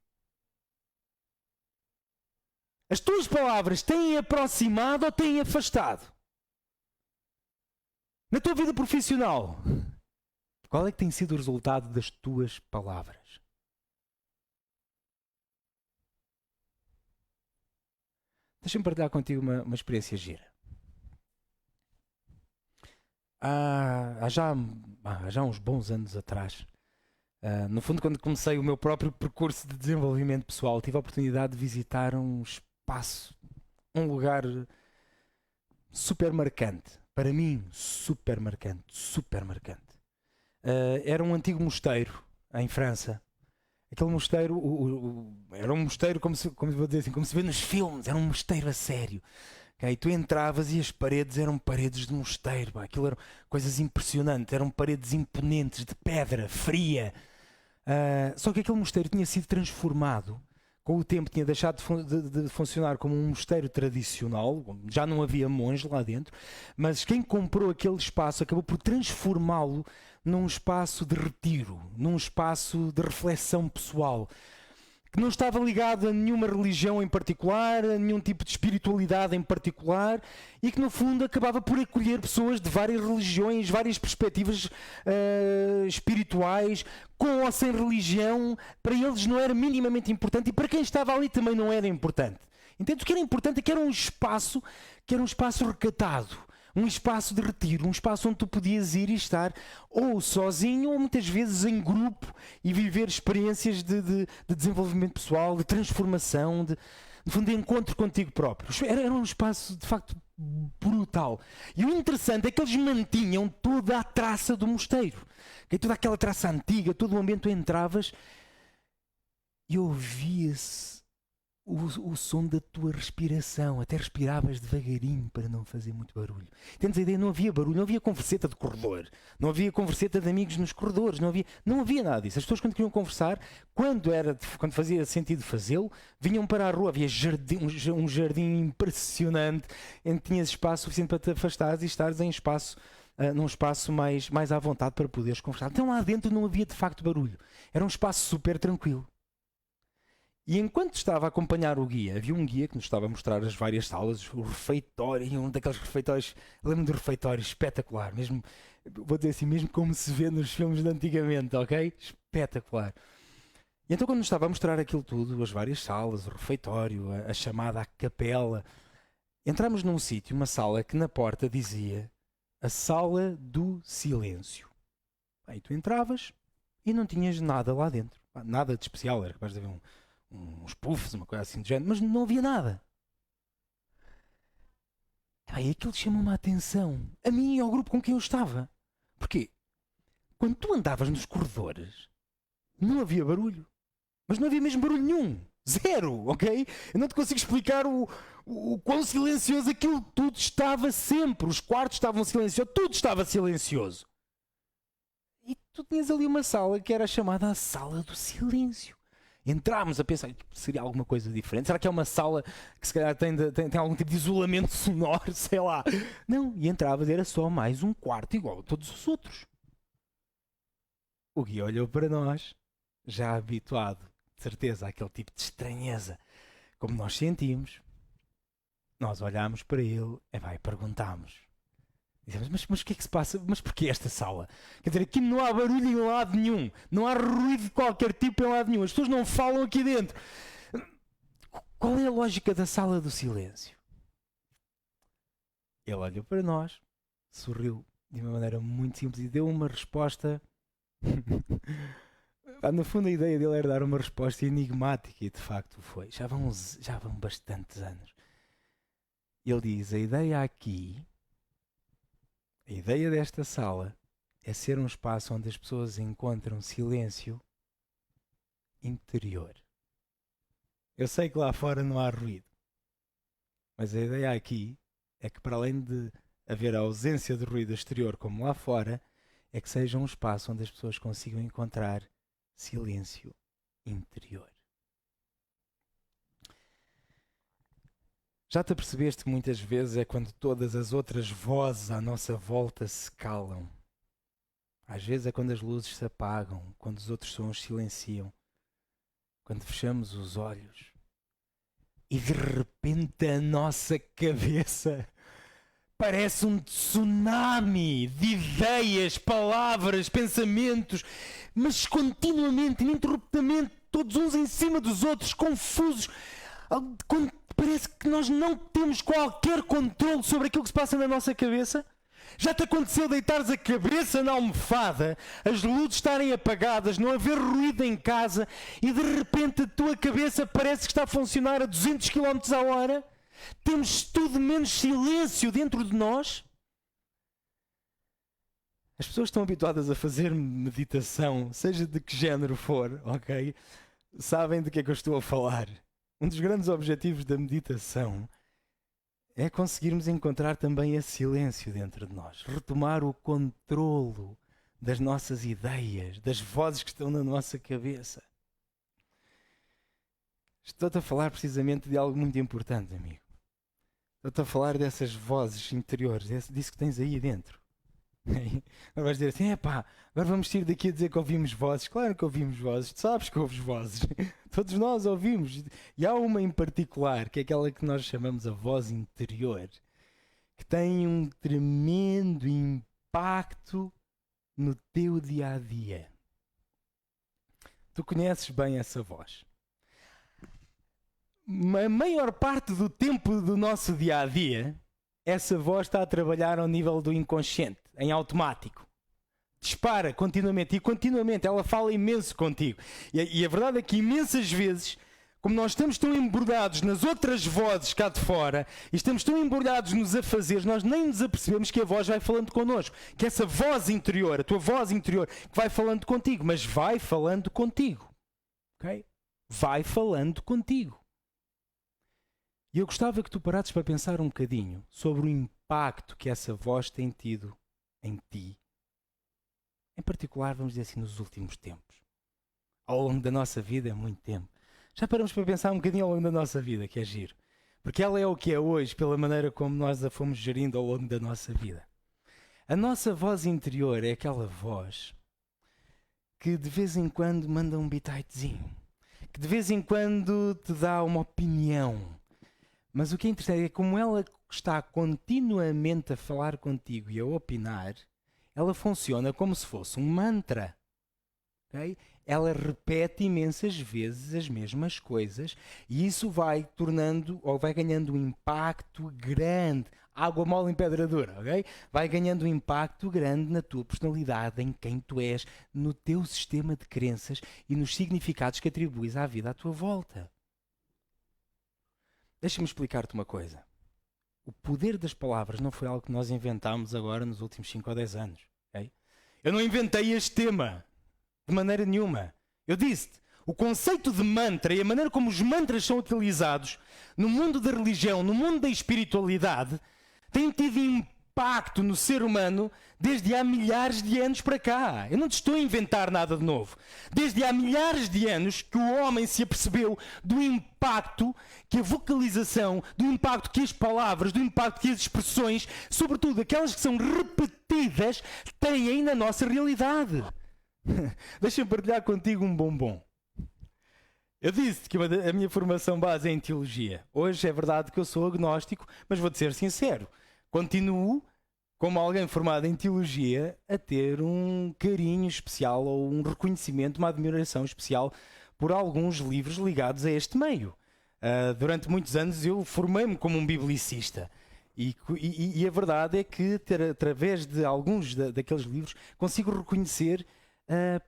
As tuas palavras têm aproximado ou têm afastado? Na tua vida profissional, qual é que tem sido o resultado das tuas palavras? Deixa-me partilhar contigo uma experiência gira. Há já uns bons anos atrás, no fundo, quando comecei o meu próprio percurso de desenvolvimento pessoal, tive a oportunidade de visitar um espaço, um lugar super marcante. Para mim, super marcante, super marcante. Era um antigo mosteiro em França. Aquele mosteiro, era um mosteiro como se vê nos filmes, era um mosteiro a sério. Okay? Tu entravas e as paredes eram paredes de mosteiro. Pá. Aquilo eram coisas impressionantes, eram paredes imponentes, de pedra, fria. Só que aquele mosteiro tinha sido transformado. Com o tempo tinha deixado de funcionar como um mosteiro tradicional, já não havia monge lá dentro, mas quem comprou aquele espaço acabou por transformá-lo num espaço de retiro, num espaço de reflexão pessoal, que não estava ligado a nenhuma religião em particular, a nenhum tipo de espiritualidade em particular, e que no fundo acabava por acolher pessoas de várias religiões, várias perspectivas espirituais, com ou sem religião. Para eles não era minimamente importante, e para quem estava ali também não era importante. Entende? O que era importante é que era um espaço recatado, um espaço de retiro, um espaço onde tu podias ir e estar ou sozinho ou muitas vezes em grupo e viver experiências de desenvolvimento pessoal, de transformação, de no fundo, de encontro contigo próprio. Era um espaço, de facto, brutal. E o interessante é que eles mantinham toda a traça do mosteiro. Toda aquela traça antiga, todo o ambiente, tu entravas e ouvia-se o som da tua respiração. Até respiravas devagarinho para não fazer muito barulho. Tens a ideia? Não havia barulho, não havia converseta de corredor, não havia converseta de amigos nos corredores, não havia nada disso. As pessoas, quando queriam conversar, quando fazia sentido fazê-lo, vinham para a rua. Havia um jardim impressionante em que tinhas espaço suficiente para te afastares e estares num espaço mais à vontade para poderes conversar. Então lá dentro não havia de facto barulho. Era um espaço super tranquilo. E enquanto estava a acompanhar o guia, havia um guia que nos estava a mostrar as várias salas, o refeitório, um daqueles refeitórios, lembro-me do refeitório espetacular, mesmo, vou dizer assim, mesmo como se vê nos filmes de antigamente, ok? Espetacular. E então quando nos estava a mostrar aquilo tudo, as várias salas, o refeitório, a chamada capela, entramos num sítio, uma sala que na porta dizia a Sala do Silêncio. Aí tu entravas e não tinhas nada lá dentro, nada de especial, era capaz de haver uns puffs, uma coisa assim do género, mas não havia nada. Aí aquilo chamou-me a atenção, a mim e ao grupo com quem eu estava. Porquê? Quando tu andavas nos corredores, não havia barulho. Mas não havia mesmo barulho nenhum. Zero, ok? Eu não te consigo explicar o quão silencioso aquilo tudo estava sempre. Os quartos estavam silenciosos, tudo estava silencioso. E tu tinhas ali uma sala que era chamada a Sala do Silêncio. Entrámos a pensar, seria alguma coisa diferente? Será que é uma sala que se calhar tem algum tipo de isolamento sonoro? Sei lá. Não, e entravas, era só mais um quarto igual a todos os outros. O guia olhou para nós, já habituado, de certeza, àquele tipo de estranheza, como nós sentimos. Nós olhámos para ele e perguntámos. Dizemos, mas o que é que se passa? Mas porquê esta sala? Quer dizer, aqui não há barulho em lado nenhum. Não há ruído de qualquer tipo em lado nenhum. As pessoas não falam aqui dentro. Qual é a lógica da Sala do Silêncio? Ele olhou para nós, sorriu de uma maneira muito simples e deu uma resposta. No fundo, a ideia dele era dar uma resposta enigmática e de facto foi. Já vão bastantes anos. Ele diz, a ideia desta sala é ser um espaço onde as pessoas encontram silêncio interior. Eu sei que lá fora não há ruído, mas a ideia aqui é que, para além de haver a ausência de ruído exterior como lá fora, é que seja um espaço onde as pessoas consigam encontrar silêncio interior. Já te apercebeste que muitas vezes é quando todas as outras vozes à nossa volta se calam. Às vezes é quando as luzes se apagam, quando os outros sons silenciam, quando fechamos os olhos e de repente a nossa cabeça parece um tsunami de ideias, palavras, pensamentos, mas continuamente, ininterruptamente, todos uns em cima dos outros, confusos. Parece que nós não temos qualquer controle sobre aquilo que se passa na nossa cabeça. Já te aconteceu deitares a cabeça na almofada, as luzes estarem apagadas, não haver ruído em casa e de repente a tua cabeça parece que está a funcionar a 200 km a hora? Temos tudo menos silêncio dentro de nós? As pessoas estão habituadas a fazer meditação, seja de que género for, ok? Sabem de que é que eu estou a falar. Um dos grandes objetivos da meditação é conseguirmos encontrar também esse silêncio dentro de nós, retomar o controlo das nossas ideias, das vozes que estão na nossa cabeça. Estou-te a falar precisamente de algo muito importante, amigo. Estou-te a falar dessas vozes interiores, disso que tens aí dentro. Agora vais dizer assim, agora vamos sair daqui a dizer que ouvimos vozes. Claro que ouvimos vozes, tu sabes que ouves vozes. Todos nós ouvimos. E há uma em particular, que é aquela que nós chamamos a voz interior, que tem um tremendo impacto no teu dia-a-dia. Tu conheces bem essa voz. A maior parte do tempo do nosso dia-a-dia, essa voz está a trabalhar ao nível do inconsciente, em automático. Dispara continuamente e continuamente, ela fala imenso contigo. E a verdade é que imensas vezes, como nós estamos tão embrulhados nas outras vozes cá de fora e estamos tão embrulhados nos afazeres, nós nem nos apercebemos que a voz vai falando connosco, que essa voz interior, a tua voz interior, que vai falando contigo, mas vai falando contigo. Ok? Vai falando contigo. E eu gostava que tu parasses para pensar um bocadinho sobre o impacto que essa voz tem tido em ti. Em particular, vamos dizer assim, nos últimos tempos. Ao longo da nossa vida é muito tempo. Já paramos para pensar um bocadinho ao longo da nossa vida, que é giro. Porque ela é o que é hoje, pela maneira como nós a fomos gerindo ao longo da nossa vida. A nossa voz interior é aquela voz que de vez em quando manda um bititezinho. Que de vez em quando te dá uma opinião. Mas o que é interessante é que como ela está continuamente a falar contigo e a opinar, ela funciona como se fosse um mantra. Okay? Ela repete imensas vezes as mesmas coisas e isso vai tornando, ou vai ganhando um impacto grande. Água mole em pedra dura, ok? Vai ganhando um impacto grande na tua personalidade, em quem tu és, no teu sistema de crenças e nos significados que atribuis à vida à tua volta. Deixa-me explicar-te uma coisa. O poder das palavras não foi algo que nós inventámos agora nos últimos 5 ou 10 anos. Okay? Eu não inventei este tema. De maneira nenhuma. Eu disse-te, o conceito de mantra e a maneira como os mantras são utilizados no mundo da religião, no mundo da espiritualidade, tem tido impacto no ser humano desde há milhares de anos para cá. Eu não te estou a inventar nada de novo. Desde há milhares de anos que o homem se apercebeu do impacto que a vocalização, do impacto que as palavras, do impacto que as expressões, sobretudo aquelas que são repetidas, têm na nossa realidade. Deixa-me partilhar contigo um bombom. Eu disse que a minha formação base é em teologia. Hoje é verdade que eu sou agnóstico, mas vou-te ser sincero. Continuo, como alguém formado em teologia, a ter um carinho especial ou um reconhecimento, uma admiração especial por alguns livros ligados a este meio. Durante muitos anos eu formei-me como um biblicista. E a verdade é que, através de alguns daqueles livros, consigo reconhecer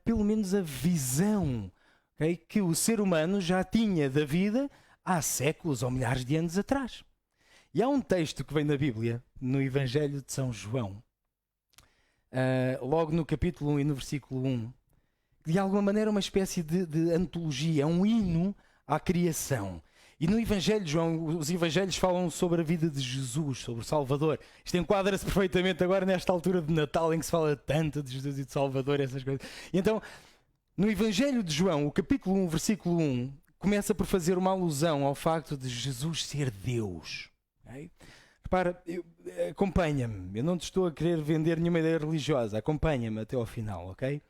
pelo menos a visão, okay, que o ser humano já tinha da vida há séculos ou milhares de anos atrás. E há um texto que vem na Bíblia, no Evangelho de São João, logo no capítulo 1 e no versículo 1, que de alguma maneira é uma espécie de antologia, um hino à criação. E no Evangelho de João, os Evangelhos falam sobre a vida de Jesus, sobre o Salvador. Isto enquadra-se perfeitamente agora nesta altura de Natal em que se fala tanto de Jesus e de Salvador, essas coisas. E então, no Evangelho de João, o capítulo 1, versículo 1, começa por fazer uma alusão ao facto de Jesus ser Deus. Okay? Repara, acompanha-me. Eu não te estou a querer vender nenhuma ideia religiosa. Acompanha-me até ao final, ok?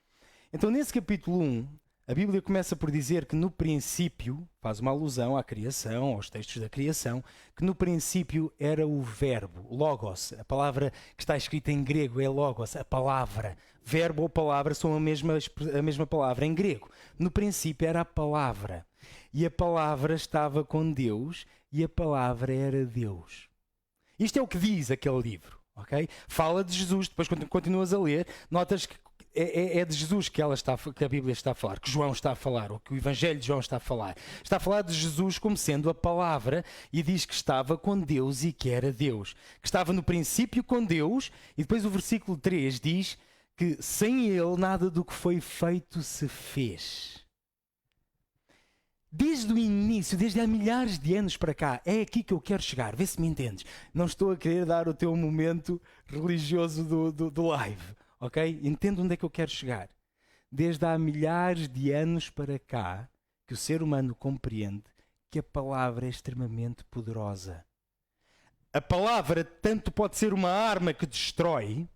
Então, nesse capítulo 1, a Bíblia começa por dizer que no princípio, faz uma alusão à criação, aos textos da criação, que no princípio era o verbo, logos. A palavra que está escrita em grego é logos, a palavra. Verbo ou palavra são a mesma palavra em grego. No princípio era a palavra. E a palavra estava com Deus e a palavra era Deus. Isto é o que diz aquele livro, ok? Fala de Jesus, depois continuas a ler, notas que é de Jesus que a Bíblia está a falar, que João está a falar, ou que o Evangelho de João está a falar. Está a falar de Jesus como sendo a palavra e diz que estava com Deus e que era Deus. Que estava no princípio com Deus e depois o versículo 3 diz que sem Ele nada do que foi feito se fez. Desde o início, desde há milhares de anos para cá, é aqui que eu quero chegar, vê se me entendes. Não estou a querer dar o teu momento religioso do live. Ok? Entendo onde é que eu quero chegar. Desde há milhares de anos para cá, que o ser humano compreende que a palavra é extremamente poderosa. A palavra tanto pode ser uma arma que destrói,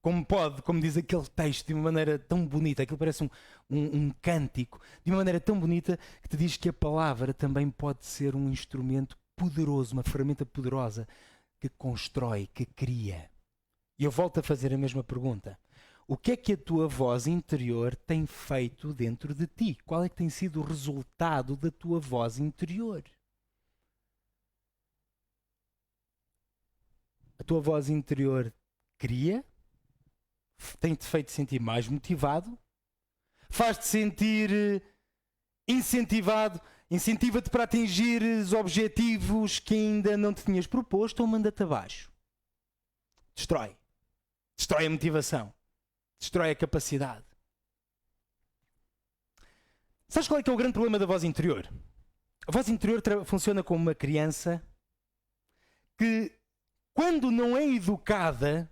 como diz aquele texto, de uma maneira tão bonita, aquilo parece um cântico, de uma maneira tão bonita que te diz que a palavra também pode ser um instrumento poderoso, uma ferramenta poderosa que constrói, que cria. E eu volto a fazer a mesma pergunta. O que é que a tua voz interior tem feito dentro de ti? Qual é que tem sido o resultado da tua voz interior? A tua voz interior cria? Tem-te feito sentir mais motivado? Faz-te sentir incentivado Incentiva-te para atingires objetivos que ainda não te tinhas proposto ou manda-te abaixo. Destrói. Destrói a motivação. Destrói a capacidade. Sabes qual é que é o grande problema da voz interior? A voz interior funciona como uma criança que, quando não é educada,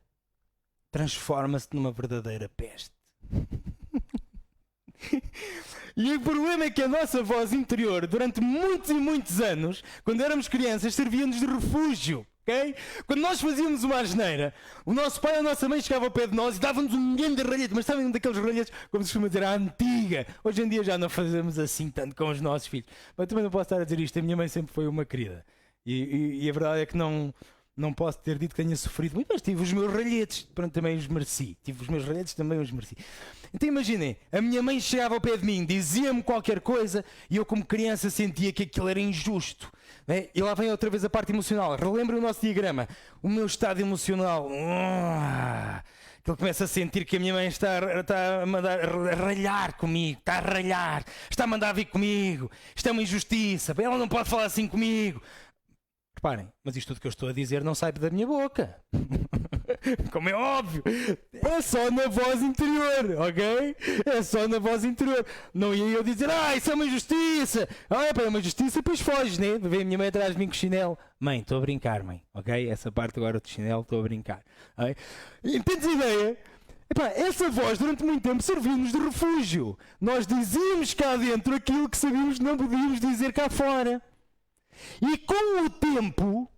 transforma-se numa verdadeira peste. E o problema é que a nossa voz interior, durante muitos e muitos anos, quando éramos crianças, servia-nos de refúgio. Okay? Quando nós fazíamos uma asneira, o nosso pai ou a nossa mãe chegavam ao pé de nós e davam-nos um milhão de ralhetes, mas sabem, daqueles ralhetes, como se costuma dizer, à antiga. Hoje em dia já não fazemos assim tanto com os nossos filhos. Mas também não posso estar a dizer isto, a minha mãe sempre foi uma querida. E a verdade é que não posso ter dito que tenha sofrido muito, mas tive os meus ralhetes, pronto, também os mereci. Tive os meus ralhetes, também os mereci. Então imaginem, a minha mãe chegava ao pé de mim, dizia-me qualquer coisa e eu como criança sentia que aquilo era injusto. Né? E lá vem outra vez a parte emocional. Relembrem o nosso diagrama. O meu estado emocional. Que ele começa a sentir que a minha mãe está a mandar a ralhar comigo. Está a ralhar. Está a mandar vir comigo. Isto é uma injustiça. Ela não pode falar assim comigo. Reparem, mas isto tudo que eu estou a dizer não sai da minha boca. Como é óbvio. É só na voz interior, ok? É só na voz interior. Não ia eu dizer, isso é uma injustiça. É uma injustiça e depois foges, né? Vem a minha mãe atrás de mim com o chinelo. Mãe, estou a brincar, mãe. Ok? Essa parte agora do chinelo, estou a brincar. Okay? Entendes a ideia? Essa voz durante muito tempo serviu-nos de refúgio. Nós dizíamos cá dentro aquilo que sabíamos que não podíamos dizer cá fora. E com o tempo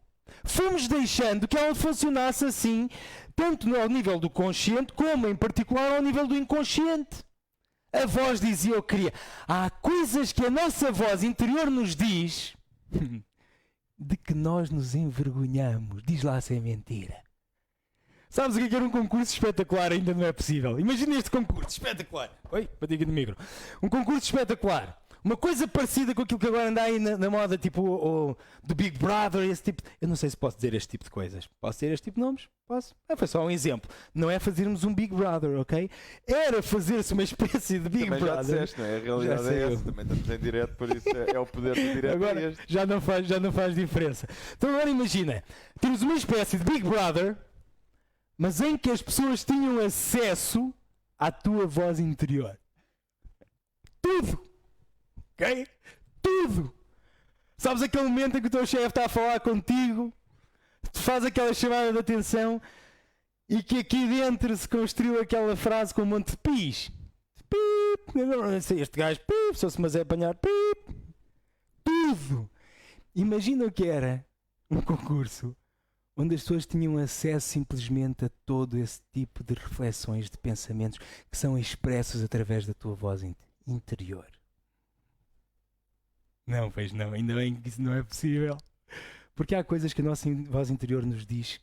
fomos deixando que ela funcionasse assim, tanto ao nível do consciente como em particular ao nível do inconsciente. A voz dizia, eu queria. Há coisas que a nossa voz interior nos diz de que nós nos envergonhamos. Diz lá se é mentira. Sabes o que era um concurso espetacular? Ainda não é possível. Imagina este concurso espetacular. Oi, bati aqui no micro. Um concurso espetacular. Uma coisa parecida com aquilo que agora anda aí na moda, tipo o do Big Brother, esse tipo. Eu não sei se posso dizer este tipo de coisas. Posso dizer este tipo de nomes? Posso. Foi só um exemplo. Não é fazermos um Big Brother, ok? Era fazer-se uma espécie de Big também Brother. Já disseste, não é? A realidade é essa. Também estamos em direto, por isso é o poder do direto. Agora já não faz diferença. Então agora imagina, temos uma espécie de Big Brother, mas em que as pessoas tinham acesso à tua voz interior. Tudo! Ok? Tudo! Sabes aquele momento em que o teu chefe está a falar contigo, te faz aquela chamada de atenção e que aqui dentro se construiu aquela frase com um monte de pis. Pip! Não sei, este gajo, pip! Se mas é apanhar, pip! Tudo! Imagina o que era um concurso onde as pessoas tinham acesso simplesmente a todo esse tipo de reflexões, de pensamentos que são expressos através da tua voz interior. Não, pois não, ainda bem que isso não é possível. Porque há coisas que a nossa voz interior nos diz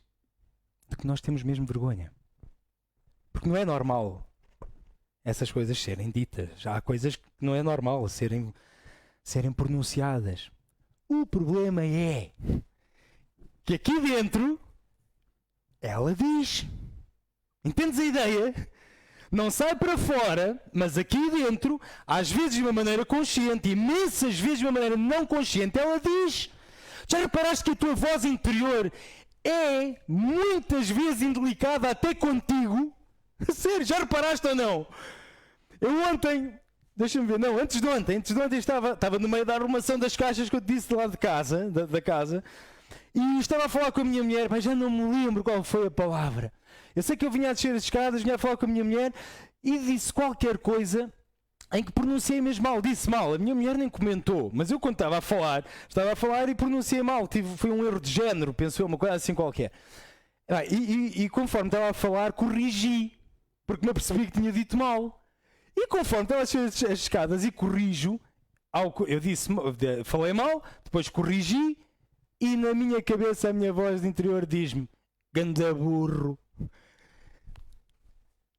de que nós temos mesmo vergonha. Porque não é normal essas coisas serem ditas. Já há coisas que não é normal serem pronunciadas. O problema é que aqui dentro ela diz. Entendes a ideia? Não sai para fora, mas aqui dentro, às vezes de uma maneira consciente, imensas vezes de uma maneira não consciente, ela diz. Já reparaste que a tua voz interior é muitas vezes indelicada até contigo? Sério, já reparaste ou não? Eu ontem, deixa-me ver, não, antes de ontem estava no meio da arrumação das caixas que eu te disse lá de casa, da casa, e estava a falar com a minha mulher, mas já não me lembro qual foi a palavra. Eu sei que eu vinha a descer as escadas, vinha a falar com a minha mulher e disse qualquer coisa em que pronunciei mesmo mal. Disse mal, a minha mulher nem comentou, mas eu quando estava a falar e pronunciei mal. Foi um erro de género, pensou uma coisa assim qualquer. E conforme estava a falar, corrigi, porque me apercebi que tinha dito mal. E conforme estava a descer as escadas e corrijo, eu disse, falei mal, depois corrigi e na minha cabeça a minha voz de interior diz-me, ganda burro.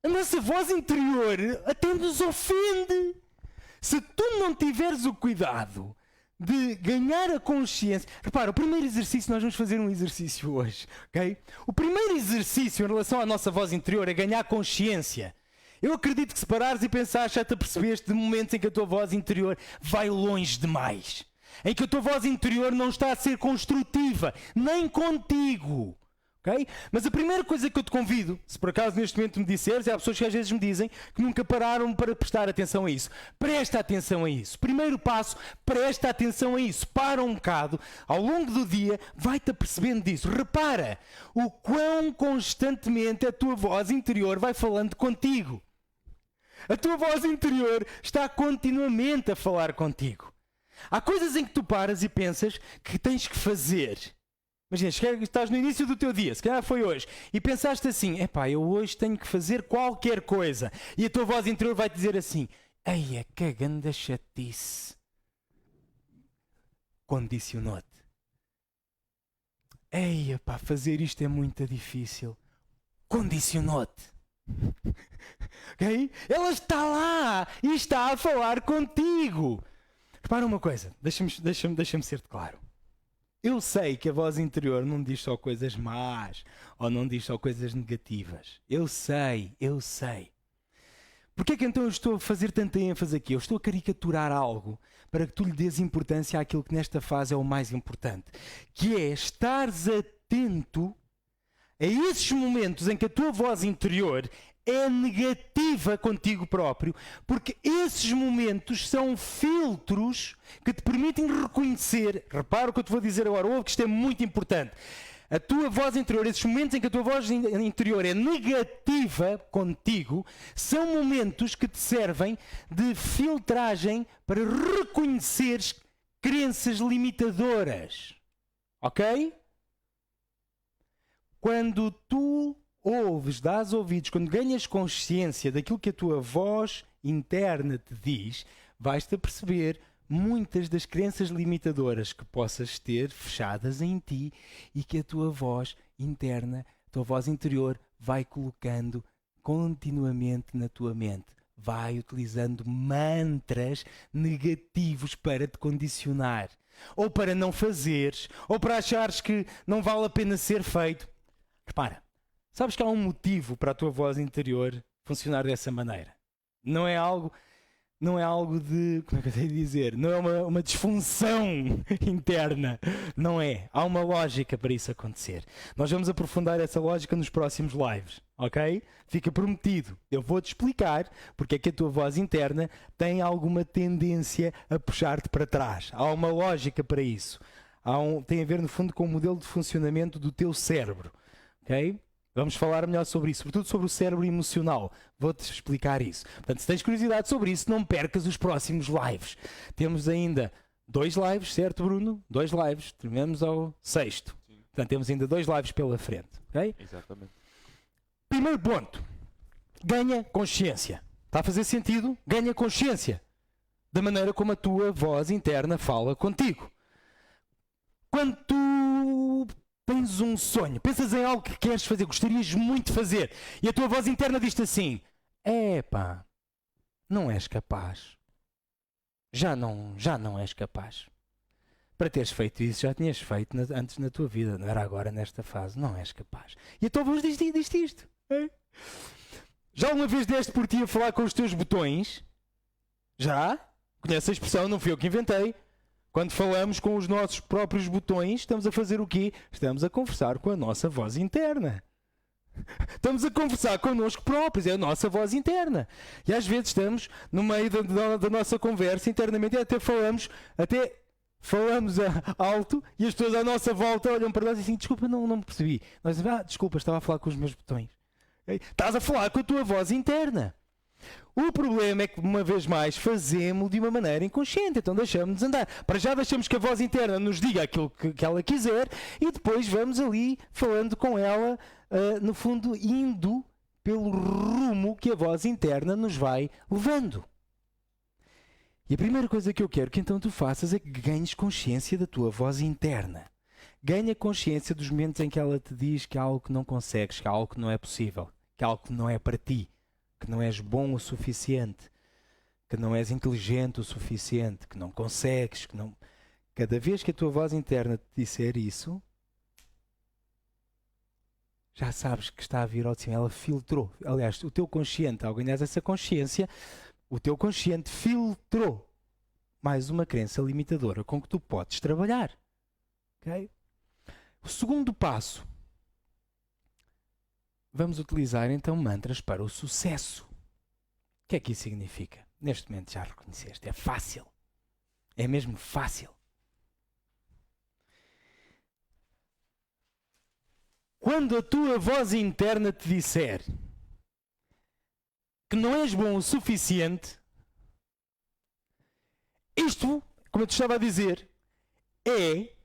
A nossa voz interior até nos ofende. Se tu não tiveres o cuidado de ganhar a consciência... Repara, o primeiro exercício, nós vamos fazer um exercício hoje, ok? O primeiro exercício em relação à nossa voz interior é ganhar consciência. Eu acredito que se parares e pensares, já te apercebeste de momentos em que a tua voz interior vai longe demais. em que a tua voz interior não está a ser construtiva, nem contigo. Okay? Mas a primeira coisa que eu te convido, se por acaso neste momento me disseres, há pessoas que às vezes me dizem que nunca pararam para prestar atenção a isso. Presta atenção a isso. Primeiro passo, presta atenção a isso. Para um bocado, ao longo do dia, vai-te apercebendo disso. Repara o quão constantemente a tua voz interior vai falando contigo. A tua voz interior está continuamente a falar contigo. Há coisas em que tu paras e pensas que tens que fazer. Imagina, estás no início do teu dia, se calhar foi hoje, e pensaste assim, eu hoje tenho que fazer qualquer coisa. E a tua voz interior vai te dizer assim, eia, que grande chatice. Condicionou-te. Eia, fazer isto é muito difícil. Condicionou-te. Okay? Ela está lá e está a falar contigo. Repara uma coisa, deixa-me ser-te claro. Eu sei que a voz interior não diz só coisas más ou não diz só coisas negativas. Eu sei. Porquê é que então eu estou a fazer tanta ênfase aqui? Eu estou a caricaturar algo para que tu lhe dês importância àquilo que nesta fase é o mais importante, que é estares atento a esses momentos em que a tua voz interior é negativa contigo próprio, porque esses momentos são filtros que te permitem reconhecer. Repara o que eu te vou dizer agora, ouve que isto é muito importante. A tua voz interior, esses momentos em que a tua voz interior é negativa contigo, são momentos que te servem de filtragem para reconheceres crenças limitadoras. Ok? Quando tu ouves, dás ouvidos, quando ganhas consciência daquilo que a tua voz interna te diz, vais-te a perceber muitas das crenças limitadoras que possas ter fechadas em ti e que a tua voz interna, a tua voz interior vai colocando continuamente na tua mente. Vai utilizando mantras negativos para te condicionar. Ou para não fazeres, ou para achares que não vale a pena ser feito. Repara. Sabes que há um motivo para a tua voz interior funcionar dessa maneira. Não é algo de, como é que eu tenho de dizer? Não é uma disfunção interna. Não é. Há uma lógica para isso acontecer. Nós vamos aprofundar essa lógica nos próximos lives, ok? Fica prometido. Eu vou-te explicar porque é que a tua voz interna tem alguma tendência a puxar-te para trás. Há uma lógica para isso. Tem a ver, no fundo, com o modelo de funcionamento do teu cérebro, ok? Vamos falar melhor sobre isso, sobretudo sobre o cérebro emocional. Vou-te explicar isso. Portanto, se tens curiosidade sobre isso, não percas os próximos lives. Temos ainda 2 lives, certo, Bruno? 2 lives. Terminamos ao 6º. Sim. Portanto, temos ainda 2 lives pela frente. Ok? Exatamente. Primeiro ponto. Ganha consciência. Está a fazer sentido? Ganha consciência da maneira como a tua voz interna fala contigo. Quando tu tens um sonho, pensas em algo que queres fazer, gostarias muito de fazer, e a tua voz interna diz-te assim, não és capaz. Já não és capaz. Para teres feito isso, já tinhas feito antes na tua vida, não era agora nesta fase, não és capaz. E a tua voz diz isto. É? Já alguma vez deste por ti a falar com os teus botões? Já? Conhece a expressão, não fui eu que inventei. Quando falamos com os nossos próprios botões, estamos a fazer o quê? Estamos a conversar com a nossa voz interna. Estamos a conversar connosco próprios, é a nossa voz interna. E às vezes estamos no meio da nossa conversa internamente e até falamos alto e as pessoas à nossa volta olham para nós e dizem, desculpa, não me percebi. Nós dizemos, desculpa, estava a falar com os meus botões. Estás a falar com a tua voz interna. O problema é que, uma vez mais, fazemos de uma maneira inconsciente, então deixamos-nos andar. Para já deixamos que a voz interna nos diga aquilo que ela quiser e depois vamos ali falando com ela, no fundo, indo pelo rumo que a voz interna nos vai levando. E a primeira coisa que eu quero que então tu faças é que ganhes consciência da tua voz interna. Ganha consciência dos momentos em que ela te diz que há algo que não consegues, que há algo que não é possível, que há algo que não é para ti. Que não és bom o suficiente, que não és inteligente o suficiente, que não consegues, que não... Cada vez que a tua voz interna te disser isso, já sabes que está a vir ao de cima. Ela filtrou. Aliás, o teu consciente, ao ganhar essa consciência, o teu consciente filtrou mais uma crença limitadora com que tu podes trabalhar. Okay? O segundo passo. Vamos utilizar então mantras para o sucesso. O que é que isso significa? Neste momento já reconheceste. É fácil. É mesmo fácil. Quando a tua voz interna te disser que não és bom o suficiente, isto, como eu te estava a dizer, é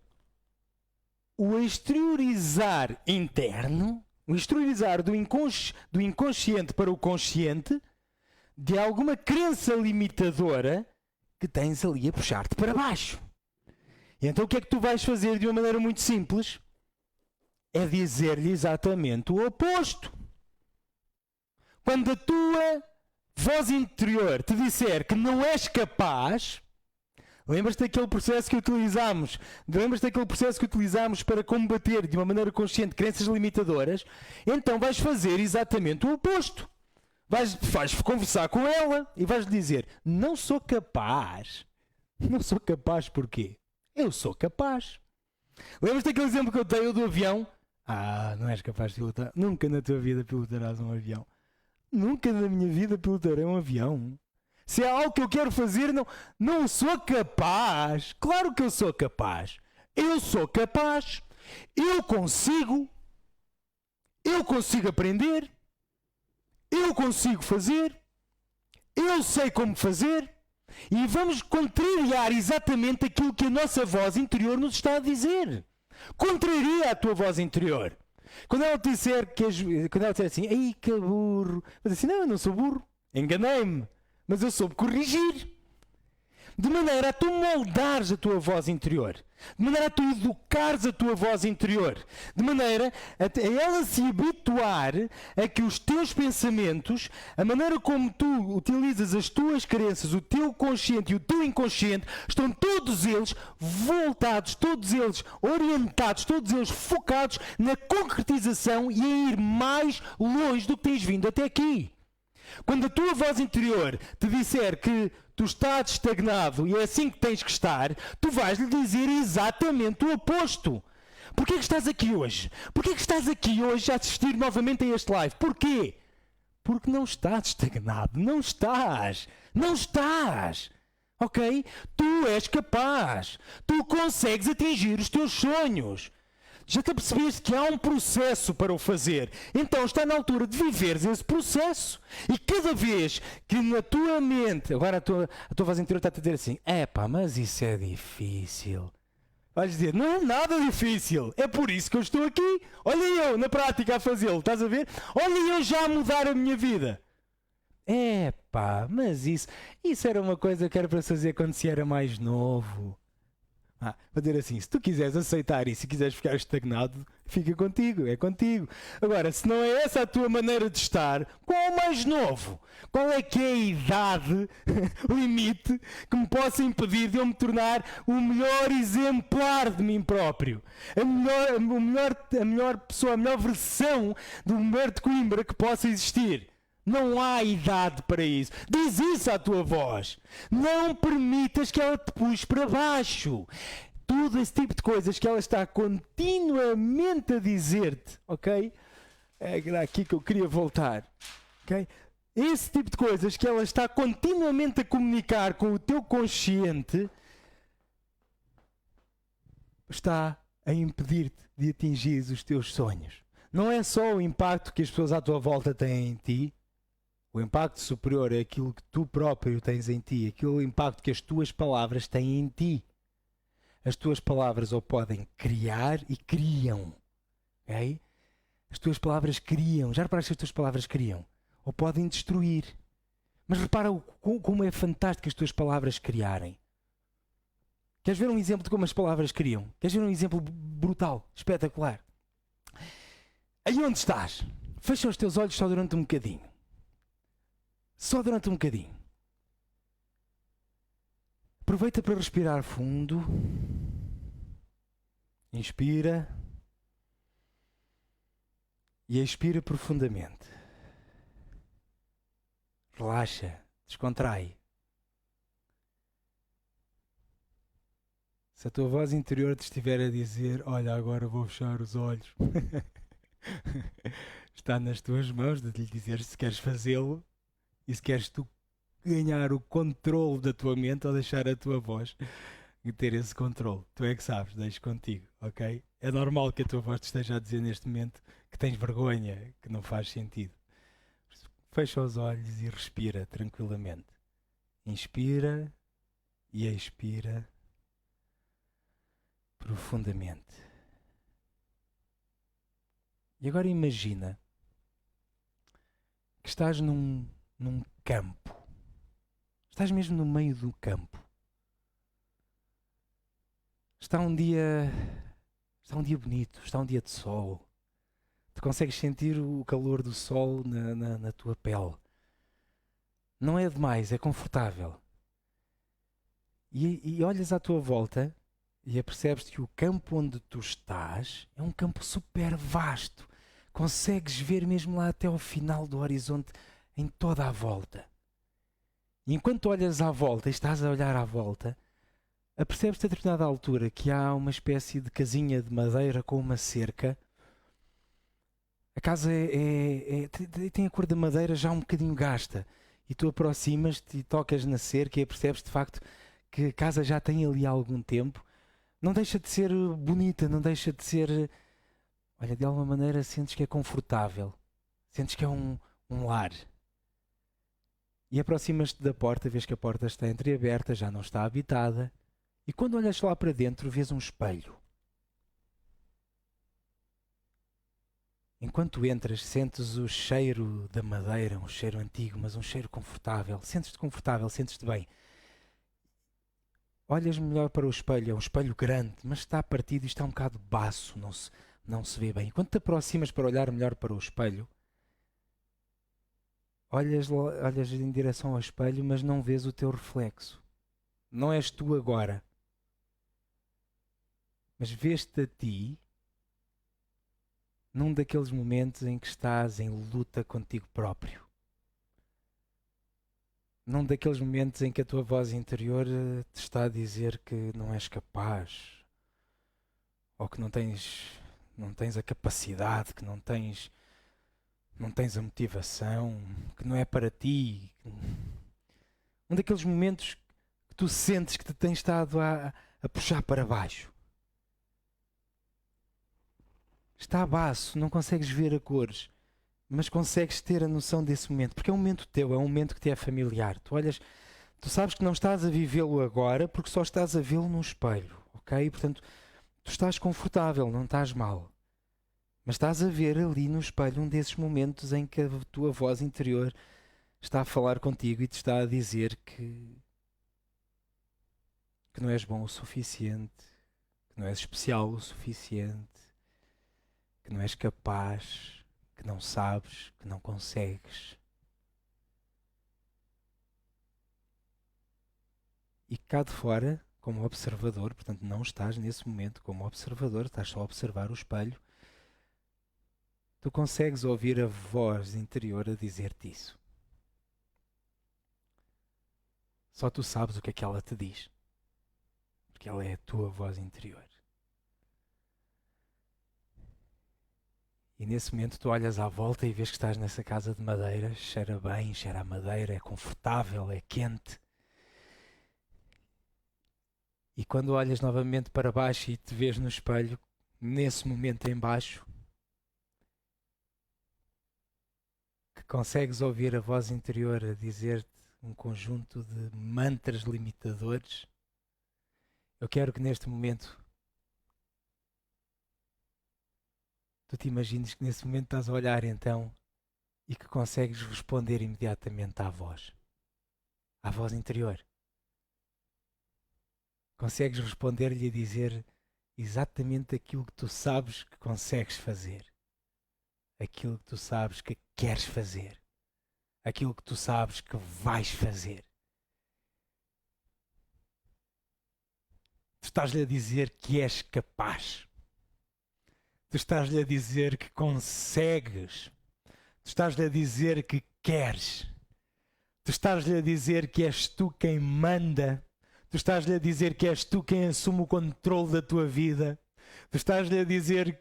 o exteriorizar interno, o exteriorizar do inconsciente para o consciente de alguma crença limitadora que tens ali a puxar-te para baixo. E então o que é que tu vais fazer de uma maneira muito simples? É dizer-lhe exatamente o oposto. Quando a tua voz interior te disser que não és capaz, lembras-te daquele processo que utilizámos? Lembras-te daquele processo que utilizámos para combater de uma maneira consciente crenças limitadoras? Então vais fazer exatamente o oposto. Vais conversar com ela e vais lhe dizer: não sou capaz. Não sou capaz porquê? Eu sou capaz. Lembras-te daquele exemplo que eu dei do avião? Não és capaz de pilotar. Nunca na tua vida pilotarás um avião. Nunca na minha vida pilotarei um avião. Se é algo que eu quero fazer, não sou capaz. Claro que eu sou capaz. Eu sou capaz. Eu consigo aprender. Eu consigo fazer. Eu sei como fazer. E vamos contrariar exatamente aquilo que a nossa voz interior nos está a dizer. Contraria a tua voz interior. Quando ela te disser assim, ei que burro, mas assim, não, eu não sou burro, enganei-me, mas eu soube corrigir. De maneira a tu moldares a tua voz interior, de maneira a tu educares a tua voz interior, de maneira a ela se habituar a que os teus pensamentos, a maneira como tu utilizas as tuas crenças, o teu consciente e o teu inconsciente, estão todos eles voltados, todos eles orientados, todos eles focados na concretização e em ir mais longe do que tens vindo até aqui. Quando a tua voz interior te disser que tu estás estagnado e é assim que tens que estar, tu vais lhe dizer exatamente o oposto. Porquê que estás aqui hoje? Porquê que estás aqui hoje a assistir novamente a este live? Porquê? Porque não estás estagnado. Não estás. Não estás. Ok? Tu és capaz. Tu consegues atingir os teus sonhos. Já te apercebeste que há um processo para o fazer. Então está na altura de viveres esse processo. E cada vez que na tua mente, agora a tua voz interior está a dizer assim, mas isso é difícil. Vais dizer, não é nada difícil. É por isso que eu estou aqui. Olha eu na prática a fazê-lo, estás a ver? Olha eu já a mudar a minha vida. Mas isso era uma coisa que era para fazer quando se era mais novo. Vou dizer assim, se tu quiseres aceitar isso e quiseres ficar estagnado, fica contigo, é contigo. Agora, se não é essa a tua maneira de estar, qual o mais novo? Qual é que é a idade limite que me possa impedir de eu me tornar o melhor exemplar de mim próprio? A melhor pessoa, a melhor versão do Humberto Coimbra que possa existir. Não há idade para isso. Diz isso à tua voz. Não permitas que ela te puxe para baixo. Todo esse tipo de coisas que ela está continuamente a dizer-te, ok? Era aqui que eu queria voltar, ok? Esse tipo de coisas que ela está continuamente a comunicar com o teu consciente está a impedir-te de atingir os teus sonhos. Não é só o impacto que as pessoas à tua volta têm em ti. O impacto superior é aquilo que tu próprio tens em ti, aquele impacto que as tuas palavras têm em ti. As tuas palavras ou podem criar e criam. Okay? As tuas palavras criam. Já reparaste que as tuas palavras criam? Ou podem destruir. Mas repara como é fantástico as tuas palavras criarem. Queres ver um exemplo de como as palavras criam? Queres ver um exemplo brutal, espetacular? Aí onde estás? Fecha os teus olhos só durante um bocadinho. Só durante um bocadinho. Aproveita para respirar fundo. Inspira. E expira profundamente. Relaxa. Descontrai. Se a tua voz interior te estiver a dizer, olha, agora vou fechar os olhos, está nas tuas mãos de lhe dizer se queres fazê-lo e se queres tu ganhar o controle da tua mente ou deixar a tua voz ter esse controle. Tu é que sabes, deixo contigo, ok? É normal que a tua voz te esteja a dizer neste momento que tens vergonha, que não faz sentido. Fecha os olhos e respira tranquilamente. Inspira e expira profundamente. E agora imagina que estás num campo. Estás mesmo no meio do campo. Está um dia bonito, está um dia de sol. Tu consegues sentir o calor do sol na tua pele. Não é demais, é confortável. E olhas à tua volta e apercebes que o campo onde tu estás é um campo super vasto. Consegues ver mesmo lá até ao final do horizonte, em toda a volta. E enquanto olhas à volta e estás a olhar à volta, apercebes-te a determinada altura que há uma espécie de casinha de madeira com uma cerca. A casa tem a cor da madeira já um bocadinho gasta. E tu aproximas-te e tocas na cerca e percebes de facto que a casa já tem ali algum tempo. Não deixa de ser bonita, não deixa de ser... Olha, de alguma maneira sentes que é confortável. Sentes que é um lar. E aproximas-te da porta, vês que a porta está entreaberta, já não está habitada. E quando olhas lá para dentro, vês um espelho. Enquanto entras, sentes o cheiro da madeira, um cheiro antigo, mas um cheiro confortável. Sentes-te confortável, sentes-te bem. Olhas melhor para o espelho, é um espelho grande, mas está partido e está um bocado baço, não se vê bem. Quando te aproximas para olhar melhor para o espelho, olhas em direção ao espelho, mas não vês o teu reflexo. Não és tu agora. Mas vês-te a ti num daqueles momentos em que estás em luta contigo próprio. Num daqueles momentos em que a tua voz interior te está a dizer que não és capaz, ou que não tens a capacidade, que não tens a motivação, que não é para ti. Um daqueles momentos que tu sentes que te tens estado a puxar para baixo. Está baço, não consegues ver a cores, mas consegues ter a noção desse momento, porque é um momento teu, é um momento que te é familiar. Tu olhas, tu sabes que não estás a vivê-lo agora porque só estás a vê-lo num espelho, ok? Portanto, tu estás confortável, não estás mal. Mas estás a ver ali no espelho um desses momentos em que a tua voz interior está a falar contigo e te está a dizer que não és bom o suficiente, que não és especial o suficiente, que não és capaz, que não sabes, que não consegues. E cá de fora, como observador, portanto não estás nesse momento como observador, estás só a observar o espelho, tu consegues ouvir a voz interior a dizer-te isso. Só tu sabes o que é que ela te diz, porque ela é a tua voz interior. E nesse momento tu olhas à volta e vês que estás nessa casa de madeira, cheira bem, cheira a madeira, é confortável, é quente. E quando olhas novamente para baixo e te vês no espelho, nesse momento em baixo, que consegues ouvir a voz interior a dizer-te um conjunto de mantras limitadores, eu quero que neste momento tu te imagines que nesse momento estás a olhar então e que consegues responder imediatamente à voz interior. Consegues responder-lhe e dizer exatamente aquilo que tu sabes que consegues fazer. Aquilo que tu sabes que queres fazer. Aquilo que tu sabes que vais fazer. Tu estás-lhe a dizer que és capaz. Tu estás-lhe a dizer que consegues. Tu estás-lhe a dizer que queres. Tu estás-lhe a dizer que és tu quem manda. Tu estás-lhe a dizer que és tu quem assume o controle da tua vida. Tu estás-lhe a dizer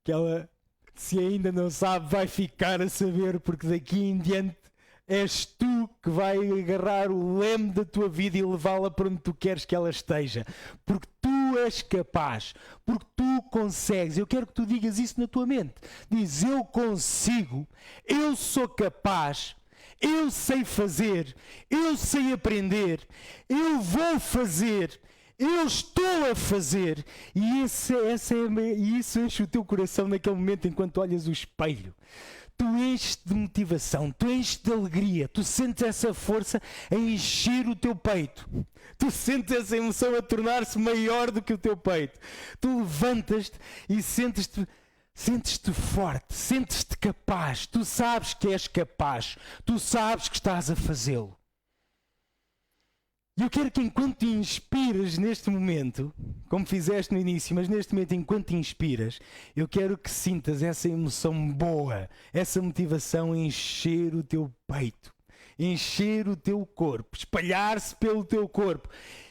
que ela, se ainda não sabe, vai ficar a saber, porque daqui em diante és tu que vai agarrar o leme da tua vida e levá-la para onde tu queres que ela esteja. Porque tu és capaz, porque tu consegues. Eu quero que tu digas isso na tua mente. Diz: eu consigo, eu sou capaz, eu sei fazer, eu sei aprender, eu vou fazer, eu estou a fazer. E isso enche o teu coração naquele momento enquanto olhas o espelho. Tu enches de motivação, tu enches de alegria, tu sentes essa força a encher o teu peito. Tu sentes essa emoção a tornar-se maior do que o teu peito. Tu levantas-te e sentes-te forte, sentes-te capaz. Tu sabes que és capaz, tu sabes que estás a fazê-lo. E eu quero que enquanto te inspiras neste momento, como fizeste no início, mas neste momento enquanto te inspiras, eu quero que sintas essa emoção boa, essa motivação encher o teu peito, encher o teu corpo, espalhar-se pelo teu corpo,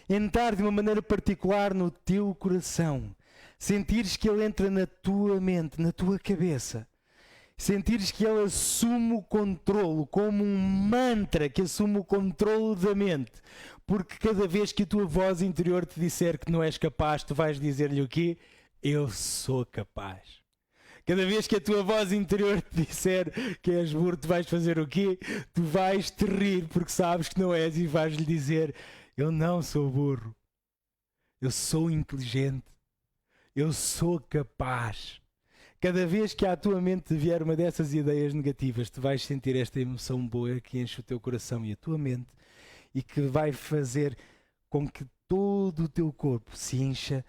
entrar de uma maneira particular no teu coração, sentires que ele entra na tua mente, na tua cabeça. Sentires que ele assume o controlo, como um mantra que assume o controlo da mente. Porque cada vez que a tua voz interior te disser que não és capaz, tu vais dizer-lhe o quê? Eu sou capaz. Cada vez que a tua voz interior te disser que és burro, tu vais fazer o quê? Tu vais te rir porque sabes que não és e vais-lhe dizer: eu não sou burro. Eu sou inteligente. Eu sou capaz. Cada vez que à tua mente vier uma dessas ideias negativas, tu vais sentir esta emoção boa que enche o teu coração e a tua mente e que vai fazer com que todo o teu corpo se encha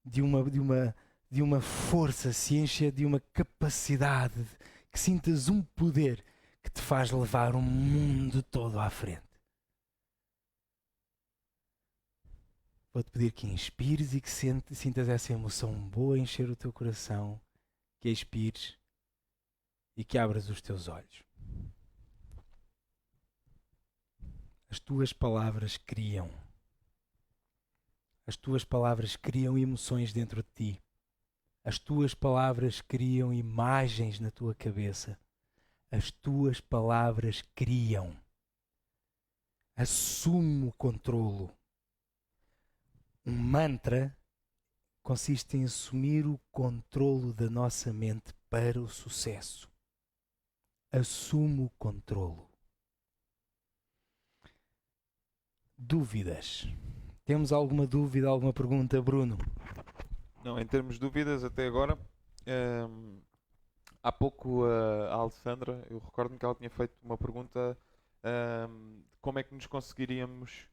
de uma força, se encha de uma capacidade, que sintas um poder que te faz levar o mundo todo à frente. Vou-te pedir que inspires e que sintas essa emoção boa encher o teu coração, que expires e que abras os teus olhos. As tuas palavras criam. As tuas palavras criam emoções dentro de ti. As tuas palavras criam imagens na tua cabeça. As tuas palavras criam. Assume o controlo. Um mantra consiste em assumir o controlo da nossa mente para o sucesso. Assume o controlo. Dúvidas? Temos alguma dúvida, alguma pergunta, Bruno? Não, em termos de dúvidas até agora, há pouco a Alessandra, eu recordo-me que ela tinha feito uma pergunta de como é que nos conseguiríamos,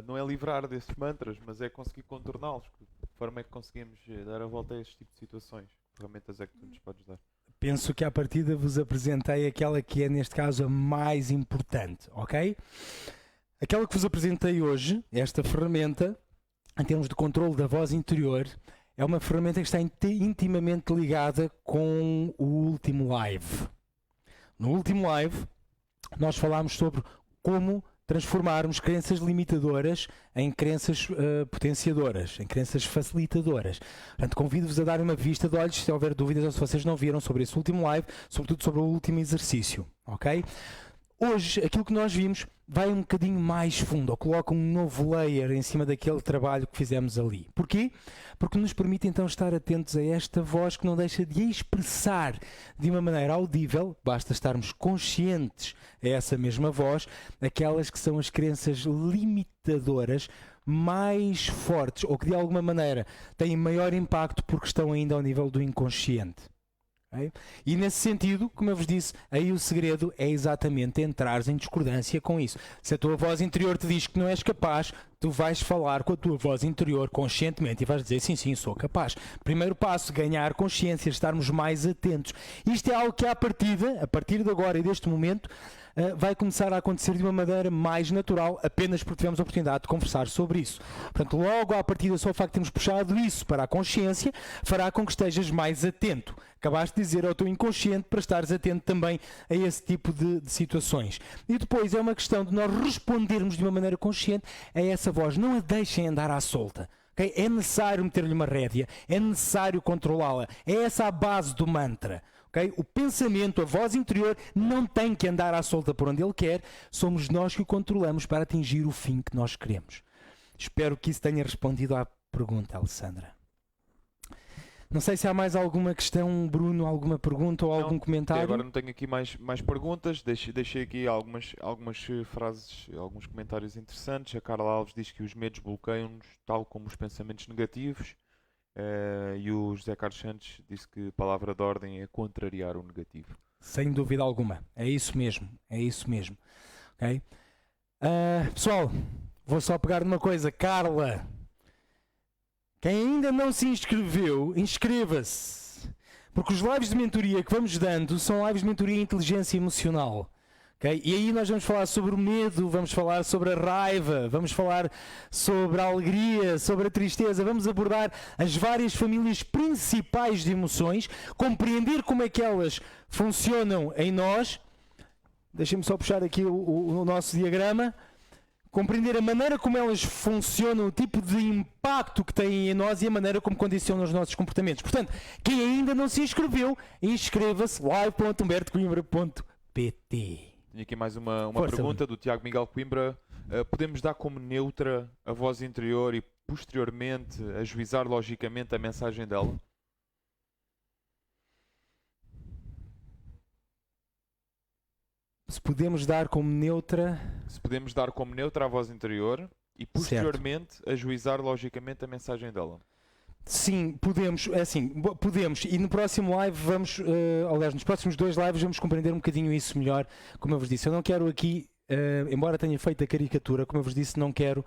não é livrar desses mantras, mas é conseguir contorná-los. De que forma é que conseguimos dar a volta a este tipo de situações? Que ferramentas é que tu nos podes dar? Penso que à partida vos apresentei aquela que é neste caso a mais importante, ok? Aquela que vos apresentei hoje, esta ferramenta, em termos de controle da voz interior, é uma ferramenta que está intimamente ligada com o último live. No último live, nós falámos sobre como transformarmos crenças limitadoras em crenças potenciadoras, em crenças facilitadoras. Portanto, convido-vos a dar uma vista de olhos se houver dúvidas ou se vocês não viram sobre esse último live, sobretudo sobre o último exercício, ok? Hoje, aquilo que nós vimos vai um bocadinho mais fundo, ou coloca um novo layer em cima daquele trabalho que fizemos ali. Porquê? Porque nos permite então estar atentos a esta voz que não deixa de expressar de uma maneira audível, basta estarmos conscientes a essa mesma voz, aquelas que são as crenças limitadoras mais fortes, ou que de alguma maneira têm maior impacto porque estão ainda ao nível do inconsciente. Okay? E nesse sentido, como eu vos disse, aí o segredo é exatamente entrares em discordância com isso. Se a tua voz interior te diz que não és capaz, tu vais falar com a tua voz interior conscientemente e vais dizer sim, sou capaz. Primeiro passo, ganhar consciência, estarmos mais atentos. Isto é algo que a partir de agora e deste momento, vai começar a acontecer de uma maneira mais natural, apenas porque tivemos a oportunidade de conversar sobre isso. Portanto, logo à partida, só o facto de termos puxado isso para a consciência fará com que estejas mais atento. Acabaste de dizer ao teu inconsciente para estares atento também a esse tipo de situações. E depois é uma questão de nós respondermos de uma maneira consciente a essa voz. Não a deixem andar à solta. Okay? É necessário meter-lhe uma rédea, é necessário controlá-la. É essa a base do mantra. Okay? O pensamento, a voz interior, não tem que andar à solta por onde ele quer. Somos nós que o controlamos para atingir o fim que nós queremos. Espero que isso tenha respondido à pergunta, Alessandra. Não sei se há mais alguma questão, Bruno, alguma pergunta ou algum comentário. Agora não tenho aqui mais perguntas. Deixei aqui algumas frases, alguns comentários interessantes. A Carla Alves diz que os medos bloqueiam-nos, tal como os pensamentos negativos. E o José Carlos Santos disse que a palavra de ordem é contrariar o negativo. Sem dúvida alguma. É isso mesmo. É isso mesmo. Okay? Pessoal, vou só pegar numa coisa. Carla, quem ainda não se inscreveu, inscreva-se. Porque os lives de mentoria que vamos dando são lives de mentoria e inteligência emocional. Okay? E aí nós vamos falar sobre o medo, vamos falar sobre a raiva, vamos falar sobre a alegria, sobre a tristeza, vamos abordar as várias famílias principais de emoções, compreender como é que elas funcionam em nós. Deixem-me só puxar aqui o nosso diagrama. Compreender a maneira como elas funcionam, o tipo de impacto que têm em nós e a maneira como condicionam os nossos comportamentos. Portanto, quem ainda não se inscreveu, inscreva-se live.humbertocoimbra.pt. Tenho aqui mais uma pergunta do Tiago Miguel Coimbra. Podemos dar como neutra a voz interior e posteriormente ajuizar logicamente a mensagem dela? Se podemos dar como neutra... Se podemos dar como neutra a voz interior e posteriormente ajuizar logicamente a mensagem dela. Sim, podemos, é assim, podemos, e no próximo live vamos, aliás, nos próximos 2 lives vamos compreender um bocadinho isso melhor, como eu vos disse. Eu não quero aqui, embora tenha feito a caricatura, como eu vos disse, não quero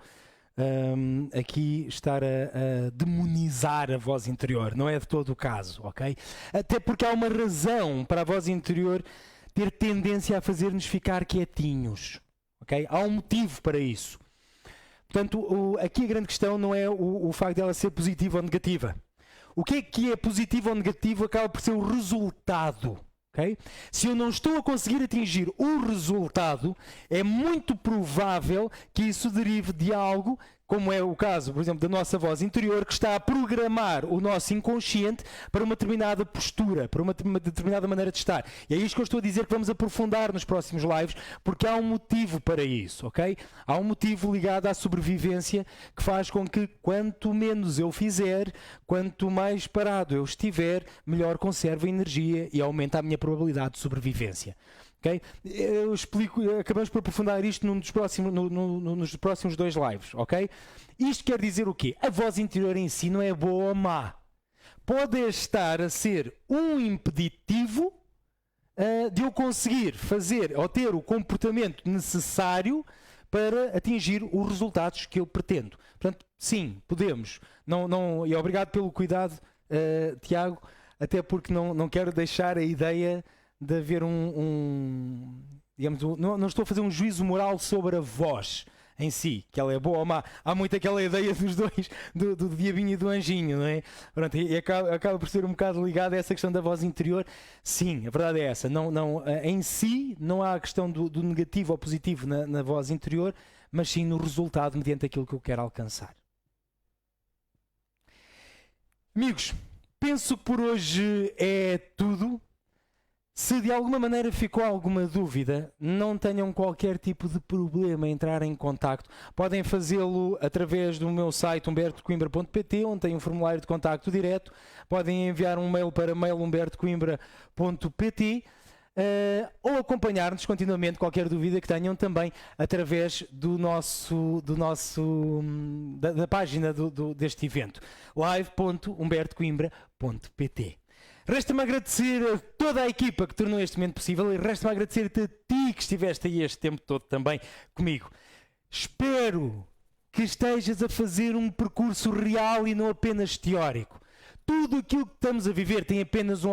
aqui estar a demonizar a voz interior, não é de todo o caso, ok? Até porque há uma razão para a voz interior ter tendência a fazer-nos ficar quietinhos, ok? Há um motivo para isso. Portanto, aqui a grande questão não é o facto dela ser positiva ou negativa. O que é positivo ou negativo acaba por ser o resultado. Okay? Se eu não estou a conseguir atingir o resultado, é muito provável que isso derive de algo, como é o caso, por exemplo, da nossa voz interior, que está a programar o nosso inconsciente para uma determinada postura, para uma determinada maneira de estar. E é isto que eu estou a dizer que vamos aprofundar nos próximos lives, porque há um motivo para isso, ok? Há um motivo ligado à sobrevivência que faz com que quanto menos eu fizer, quanto mais parado eu estiver, melhor conservo a energia e aumenta a minha probabilidade de sobrevivência. Okay? Eu explico, acabamos por aprofundar isto nos próximos 2 lives, ok? Isto quer dizer o quê? A voz interior em si não é boa ou má. Pode estar a ser um impeditivo de eu conseguir fazer ou ter o comportamento necessário para atingir os resultados que eu pretendo. Portanto, sim, podemos. E obrigado pelo cuidado, Tiago, até porque não quero deixar a ideia de haver digamos, não estou a fazer um juízo moral sobre a voz em si, que ela é boa ou má. Há muito aquela ideia dos dois, do diabinho e do anjinho, não é? Pronto, e acaba por ser um bocado ligado a essa questão da voz interior. Sim, a verdade é essa. Em si, não há a questão do negativo ou positivo na voz interior, mas sim no resultado mediante aquilo que eu quero alcançar. Amigos, penso que por hoje é tudo. Se de alguma maneira ficou alguma dúvida, não tenham qualquer tipo de problema em entrar em contacto. Podem fazê-lo através do meu site humbertocoimbra.pt, onde tem um formulário de contacto direto. Podem enviar um mail para mail@humbertocoimbra.pt ou acompanhar-nos continuamente, qualquer dúvida que tenham, também através da página deste evento, live.humbertocoimbra.pt. Resta-me agradecer a toda a equipa que tornou este momento possível e resta-me agradecer-te a ti que estiveste aí este tempo todo também comigo. Espero que estejas a fazer um percurso real e não apenas teórico. Tudo aquilo que estamos a viver tem apenas um